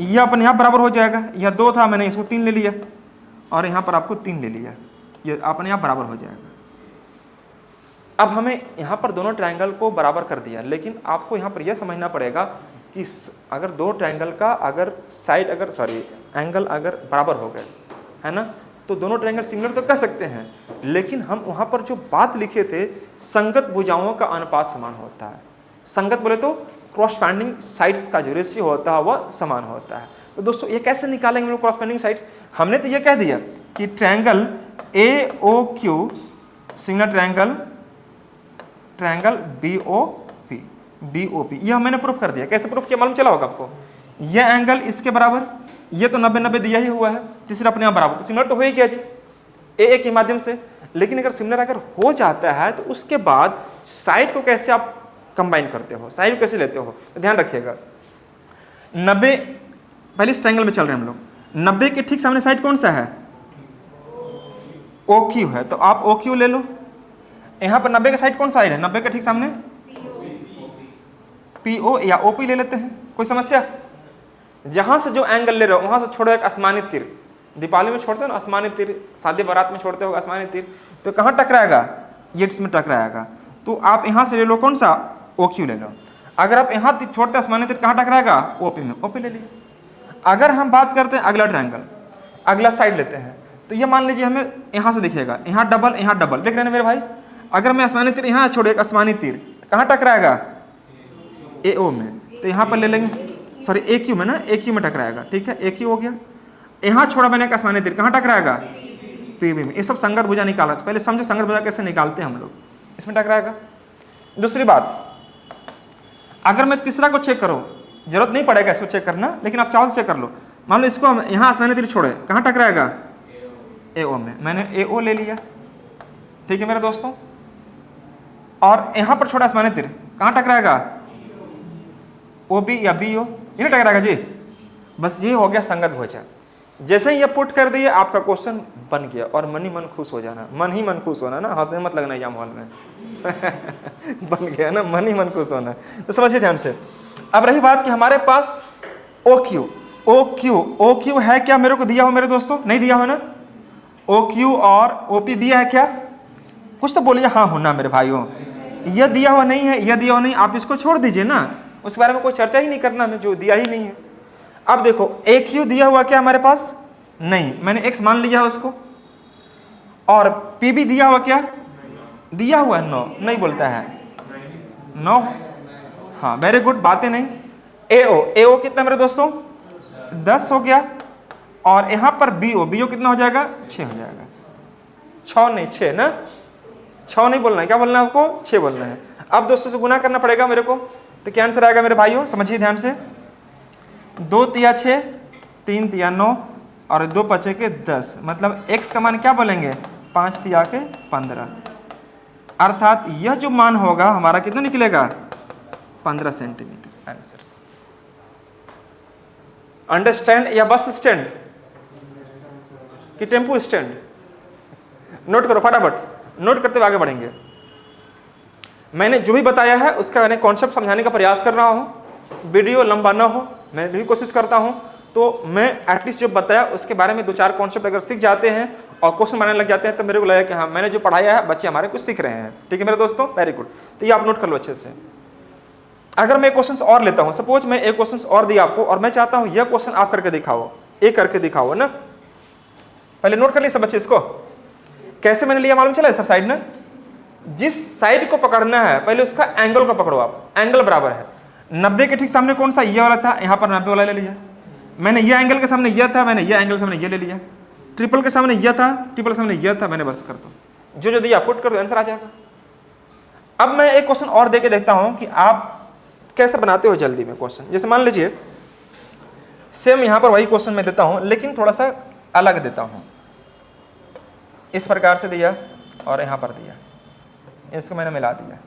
यह अपन यहाँ बराबर हो जाएगा, यह 2 था, मैंने इसको 3 ले लिया, और यहाँ पर आपको 3 ले लिया, ये अपन यहाँ बराबर हो जाएगा। अब हमें यहाँ पर दोनों ट्रायंगल को बराबर कर दिया, लेकिन आपको यहाँ पर यह समझना पड़ेगा कि अगर दो ट्रायंगल का अगर साइड अगर एंगल अगर बराबर हो गए, है ना, तो दोनों ट्रायंगल सिमिलर तो कह सकते हैं, लेकिन हम वहाँ पर जो बात लिखे थे, संगत भुजाओं का अनुपात समान होता है। संगत बोले तो क्रॉसपेंडिंग साइड्स का जो रेशियो होता है वह समान होता है। तो दोस्तों ये कैसे निकालेंगे हम लोग क्रॉसपेंडिंग साइड्स, हमने तो ये कह दिया कि triangle A O Q similar triangle B O P, यह मैंने प्रूफ कर दिया। कैसे प्रूफ किया मालूम चला होगा आपको, यह एंगल इसके बराबर, ये तो 90-90 दिया ही हुआ है, तीसरा अपने यहाँ बराबर, तो सिमिलर तो हो ही गया जी ए के माध्यम से। लेकिन अगर सिमिलर अगर हो जाता है तो उसके बाद साइड को कैसे आप कंबाइन करते हो, साइड को कैसे लेते हो, तो ध्यान रखिएगा। 90 पहले इस ट्रायंगल में चल रहे हैं हम लोग, 90 के ठीक सामने साइड कौन सा है, ओ क्यू है, तो आप ओ क्यू ले लो। यहाँ पर 90 का साइड कौन सा है, 90 के ठीक सामने पी ओ या ओ पी ले लेते हैं, कोई समस्या। जहां से जो एंगल ले रहे हो वहां से छोड़ो एक आसमानी तीर, दीपावली में छोड़ते हो ना आसमानी तीर, शादी बारात में छोड़ते हो आसमानी तीर, तो कहाँ टकराएगा, ये इसमें टकराएगा। तो आप यहाँ से ले लो कौन सा, ओ क्यू ले लो। अगर आप यहाँ छोड़ते आसमानी तीर कहाँ टकराएगा, ओ पी में, ओ पी ले लीजिए। अगर हम बात करते हैं अगला ट्रायंगल, अगला साइड लेते हैं, तो ये मान लीजिए हमें यहाँ से दिखेगा, यहाँ डबल देख रहे हैं मेरे भाई। अगर मैं आसमानी तीर यहाँ छोड़े, एक आसमानी तीर कहाँ टकराएगा? AO में। तो यहाँ पर ले लेंगे, सॉरी AQ में ना, AQ में टकराएगा, ठीक है, AQ हो गया। यहाँ छोड़ा मैंने एक आसमानी तीर, कहाँ टकराएगा? PB में। ये सब संगत भुजा निकाला, पहले समझो संगत भुजा कैसे निकालते हैं हम लोग, इसमें टकराएगा। दूसरी बात, अगर मैं तीसरा को चेक करूँ, जरूरत नहीं पड़ेगा इसको चेक करना, लेकिन आप चाहो तो चेक कर लो। मान लो इसको यहाँ आसमानी तीर छोड़े, कहाँ टकराएगा? AO में। मैंने AO ले लिया, ठीक है मेरे दोस्तों, और यहाँ पर छोड़ा आसमानी तीर, कहाँ टकराएगा? OB या BO, ये नहीं टकराएगा जी। बस ये हो गया संगत भुजा। जैसे ही ये पुट कर दिए, आपका क्वेश्चन बन गया, और मन ही मन खुश हो जाना, मन ही मन खुश होना ना, हंसने मत लगना या माहौल में बन गया ना, मन ही मन खुश होना। तो समझिए ध्यान से। अब रही बात कि हमारे पास OQ है क्या? मेरे को दिया हो मेरे दोस्तों? नहीं दिया हो ना। OQ और OP दिया है क्या? कुछ तो बोलिए हाँ होना मेरे भाइयों। यह दिया हुआ नहीं है, यह दिया हुआ नहीं, आप इसको छोड़ दीजिए ना, उसके बारे में कोई चर्चा ही नहीं करना हमें, जो दिया ही नहीं है। अब देखो AQ दिया हुआ क्या हमारे पास? नहीं, मैंने X मान लिया है उसको। और PB दिया हुआ क्या? दिया हुआ 9, नहीं बोलता है 9। हाँ वेरी गुड, बातें नहीं। AO कितना मेरे दोस्तों? 10 हो गया। और यहाँ पर BO कितना हो जाएगा? 6 हो जाएगा। 6 नहीं 6 ना, 6 नहीं बोलना है, क्या बोलना है आपको? 6 बोलना है। अब दोस्तों से गुना करना पड़ेगा मेरे को, तो क्या आंसर आएगा मेरे भाइयों? समझिए ध्यान से। 2 तिया 6, 3 तिया 9 और 2 पचे के 10, मतलब X का मान क्या बोलेंगे? 5 तिया के 15। अर्थात यह जो मान होगा हमारा कितना निकलेगा? 15 सेंटीमीटर। आंसर अंडरस्टैंड या बस स्टैंड कि टेम्पो स्टैंड? नोट करो फटाफट, नोट करते हुए आगे बढ़ेंगे। मैंने जो भी बताया है उसका मैंने कॉन्सेप्ट समझाने का प्रयास कर रहा हूं, वीडियो लंबा ना हो, मैं भी कोशिश करता हूं। तो मैं एटलीस्ट जो बताया उसके बारे में 2-4 कॉन्सेप्ट अगर सीख जाते हैं और क्वेश्चन बनाने लग जाते हैं, तो मेरे को लगा कि हाँ मैंने जो पढ़ाया है बच्चे हमारे कुछ सीख रहे हैं। ठीक है मेरे दोस्तों, वेरी गुड। तो ये आप नोट कर लो अच्छे से। अगर मैं क्वेश्चन और लेता हूं, सपोज मैं एक क्वेश्चन और दिया आपको और मैं चाहता हूं यह क्वेश्चन आप करके दिखाओ, एक करके दिखाओ ना। पहले नोट कर लिए सब बच्चे इसको। कैसे मैंने लिया मालूम चला? सब साइड ना, जिस साइड को पकड़ना है पहले उसका एंगल को पकड़ो आप। एंगल बराबर है 90 के ठीक सामने कौन सा? ये वाला था, यहाँ पर 90 वाला ले लिया मैंने। ये एंगल के सामने यह था, मैंने ये एंगल के सामने ये ले लिया। ट्रिपल के सामने यह था, ट्रिपल के सामने यह था, मैंने बस कर दो। जो दिया पुट कर दो, आंसर आ जाएगा। अब मैं एक क्वेश्चन और देके देखता हूं कि आप कैसे बनाते हो जल्दी में क्वेश्चन। जैसे मान लीजिए सेम यहां पर वही क्वेश्चन मैं देता हूं, लेकिन थोड़ा सा अलग देता हूं। इस प्रकार से दिया और यहां पर दिया, इसको मैंने मिला दिया।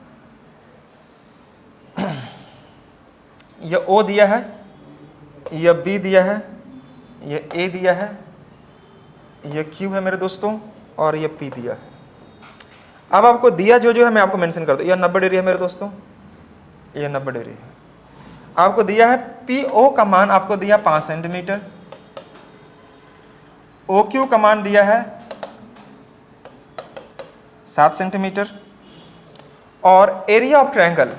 यह O दिया है, यह B दिया है, यह A दिया है, यह Q है मेरे दोस्तों, और यह P दिया है। अब आपको दिया जो है मैं आपको मेंशन कर दूं। यह 90 डिग्री है मेरे दोस्तों, यह 90 डिग्री है। आपको दिया है PO का मान, आपको दिया 5 सेंटीमीटर। OQ का मान दिया है 7 सेंटीमीटर। और area of triangle,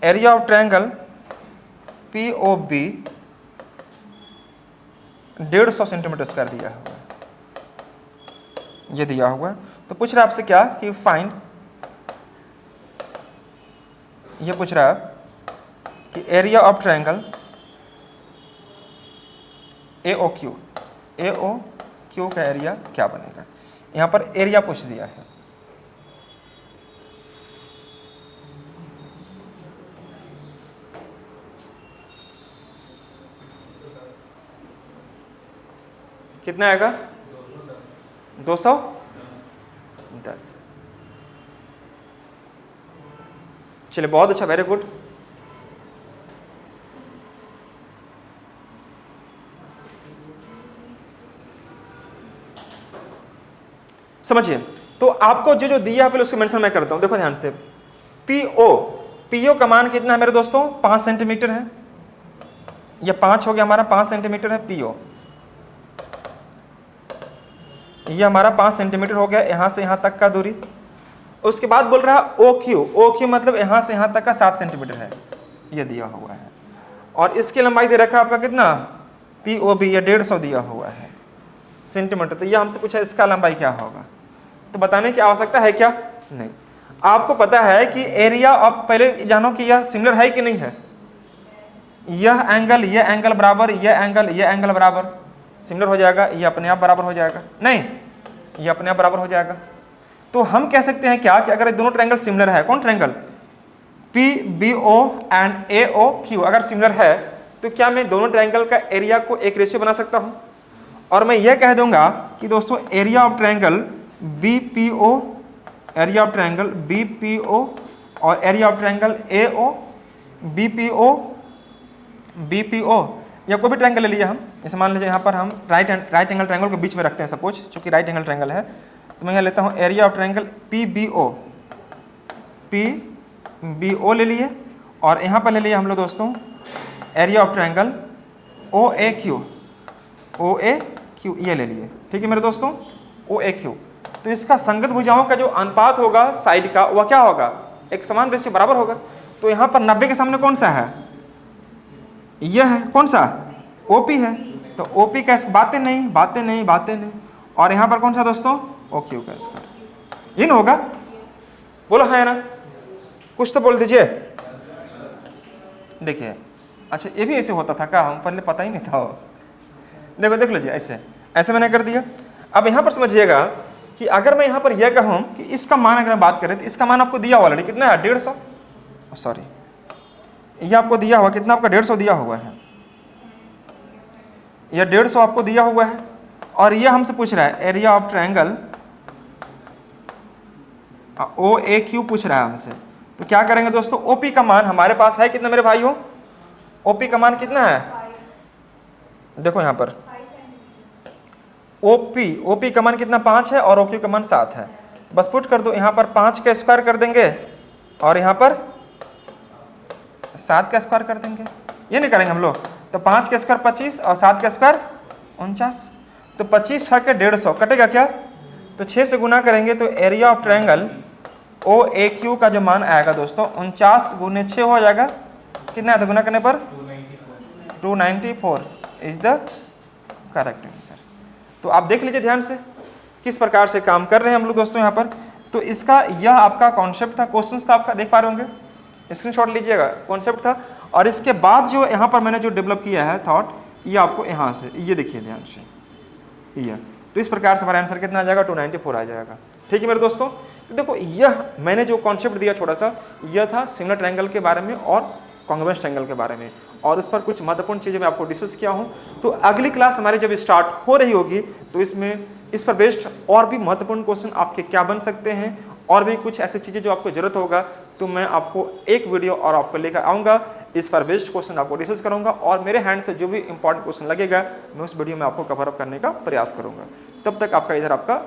area of triangle POB 150 centimetre square दिया हुआ है, ये दिया हुआ है। तो पूछ रहा है आपसे क्या कि फाइंड, ये पूछ रहा है कि area of triangle AOQ, AOQ का एरिया क्या बनेगा। यहां पर एरिया पूछ दिया है। कितना आएगा? 210। चलिए बहुत अच्छा, वेरी गुड। समझिए, तो आपको जो जो दिया है पहले उसको मेंशन मैं करता हूं। देखो ध्यान से, PO का मान कितना है मेरे दोस्तों? 5 सेंटीमीटर है। यह 5 हो गया हमारा, 5 सेंटीमीटर है PO। यह हमारा 5 सेंटीमीटर हो गया, यहां से यहां तक का दूरी। उसके बाद बोल रहा है OQ मतलब यहां से यहां तक का 7 सेंटीमीटर है, यह दिया हुआ है। और इसकी लंबाई दे रखा है आपका कितना? POB, यह 150 दिया हुआ है सेंटीमीटर। तो यह हमसे पूछा इसका लंबाई क्या होगा, तो बताने की आवश्यकता है क्या? नहीं। आपको पता है कि एरिया ऑफ, पहले जानो कि यह सिमिलर है कि नहीं है। यह एंगल बराबर, यह एंगल बराबर सिमिलर हो जाएगा, ये अपने आप बराबर हो जाएगा, नहीं ये अपने आप बराबर हो जाएगा। तो हम कह सकते हैं क्या कि अगर दोनों ट्रायंगल सिमिलर है, कौन triangle, P B O and A O Q अगर सिमिलर है, तो क्या मैं दोनों ट्रायंगल का एरिया को एक रेशियो बना सकता हूं। और मैं यह कह दूंगा कि दोस्तों area of triangle B P O, area of triangle B P O और area of triangle A O B P O, B P O या कोई भी ट्रायंगल ले लिए हम, जैसे मान लीजिए यहाँ पर हम राइट एंगल ट्रायंगल को बीच में रखते हैं सपोज, चूंकि राइट एंगल ट्रायंगल है, तो मैं यहाँ लेता हूँ area of triangle P B O, P B O ले लिए, और यहाँ पर ले लिए हम लोग दोस्तों area of triangle O A Q, O A Q ये ले लिए, ठीक है मेरे दोस्तों, ओ ए क्यू। तो इसका संगत भुजाओं का जो अनुपात होगा साइड का, वह क्या होगा, एक समान रेशियो बराबर होगा। तो यहाँ पर 90 के सामने कौन सा है, यह है, कौन सा, ओपी है, तो ओपी का बातें नहीं, और यहाँ पर कौन सा दोस्तों, ओ क्यू का स्क्वायर, इन होगा, बोलो है ना, कुछ तो बोल दीजिए। देखिए अच्छा ये भी ऐसे होता था क्या, हम पहले पता ही नहीं था। देखो देख लीजिए, ऐसे मैंने कर दिया। अब यहाँ पर समझिएगा कि अगर मैं यहाँ पर यह कहूँ कि इसका मान अगर मैं बात करें, तो इसका मान आपको दिया हुआ ऑलरेडी कितना है, 150, सॉरी ये आपको दिया हुआ कितना, आपका 150 दिया हुआ है, यह 150 आपको दिया हुआ है, और यह हमसे पूछ रहा है area of triangle O A Q पूछ रहा है हमसे। तो क्या करेंगे दोस्तों, ओपी का मान हमारे पास है कितना मेरे भाइयों, ओपी का मान कितना है, देखो यहाँ पर ओपी का मान कितना 5 है और ओक्यू का मान 7 है। बस पुट कर दो, यहाँ पर 5 का स्क्वायर कर देंगे और यहाँ पर 7 का स्क्वायर कर देंगे, ये नहीं करेंगे हम लोग। तो 5 का स्क्वायर 25 और 7 का स्क्वायर 49, तो 25 6 के 150 कटेगा क्या, तो 6 से गुना करेंगे तो area of triangle O A Q का जो मान आएगा दोस्तों 49 गुने 6 हो जाएगा, कितना है, तो गुना करने पर 294 इज द करेक्ट आंसर। तो आप देख लीजिए ध्यान से किस प्रकार से काम कर रहे हैं हम लोग दोस्तों यहाँ पर। तो इसका यह आपका कॉन्सेप्ट था, क्वेश्चंस था आपका, देख पा रहे होंगे, स्क्रीनशॉट लीजिएगा, कॉन्सेप्ट था। और इसके बाद जो यहाँ पर मैंने जो डेवलप किया है थॉट, ये आपको यहाँ से ये देखिए ध्यान से, ये तो इस प्रकार से हमारा आंसर कितना आ जाएगा, 294 आ जाएगा। ठीक है मेरे दोस्तों, तो देखो यह मैंने जो कॉन्सेप्ट दिया छोटा सा, यह था सिमिलर ट्रायंगल के बारे में और कॉन्ग्रुएंस ट्रायंगल के बारे में, और इस पर कुछ महत्वपूर्ण चीज़ें मैं आपको डिस्कस किया हूँ। तो अगली क्लास हमारी जब स्टार्ट हो रही होगी, तो इसमें इस पर बेस्ड और भी महत्वपूर्ण क्वेश्चन आपके क्या बन सकते हैं, और भी कुछ ऐसी चीज़ें जो आपको जरूरत होगा, तो मैं आपको एक वीडियो और आपको लेकर आऊँगा, इस पर बेस्ड क्वेश्चन आपको डिस्कस करूँगा, और मेरे हैंड से जो भी इंपॉर्टेंट क्वेश्चन लगेगा मैं उस वीडियो में आपको कवर अप करने का प्रयास करूँगा। तब तक आपका इधर आपका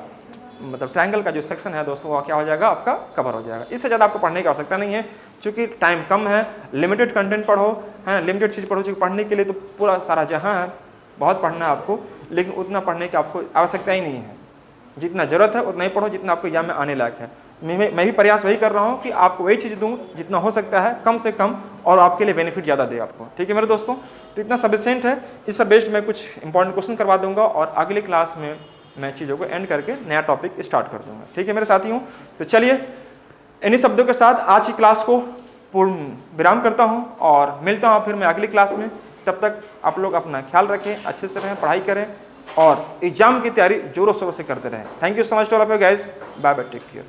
मतलब ट्रायंगल का जो सेक्शन है दोस्तों, वो क्या हो जाएगा, आपका कवर हो जाएगा। इससे ज़्यादा आपको पढ़ने की आवश्यकता नहीं है, क्योंकि टाइम कम है, लिमिटेड कंटेंट पढ़ो, है ना, लिमिटेड चीज़ पढ़ो। क्योंकि पढ़ने के लिए तो पूरा सारा जहाँ है, बहुत पढ़ना है आपको, लेकिन उतना पढ़ने की आपको आवश्यकता ही नहीं है। जितना ज़रूरत है उतना ही पढ़ो जितना आपको एग्जाम में आने लायक है। मैं भी प्रयास वही कर रहा हूँ कि आपको वही चीज़ दूँ जितना हो सकता है कम से कम, और आपके लिए बेनिफिट ज़्यादा दे आपको। ठीक है मेरे दोस्तों, तो इतना सफिशिएंट है। इस पर बेस्ड मैं कुछ इंपॉर्टेंट क्वेश्चन करवा दूंगा, और अगली क्लास में मैं चीज़ों को एंड करके नया टॉपिक स्टार्ट कर दूंगा। ठीक है मेरे साथियों, तो चलिए इन्हीं शब्दों के साथ आज की क्लास को पूर्ण विराम करता हूं, और मिलता हूं फिर मैं अगली क्लास में। तब तक आप लोग अपना ख्याल रखें, अच्छे से रहें, पढ़ाई करें, और एग्जाम की तैयारी जोरों शोरों से करते रहें। Thank you so much to all of you guys, bye bye, take care.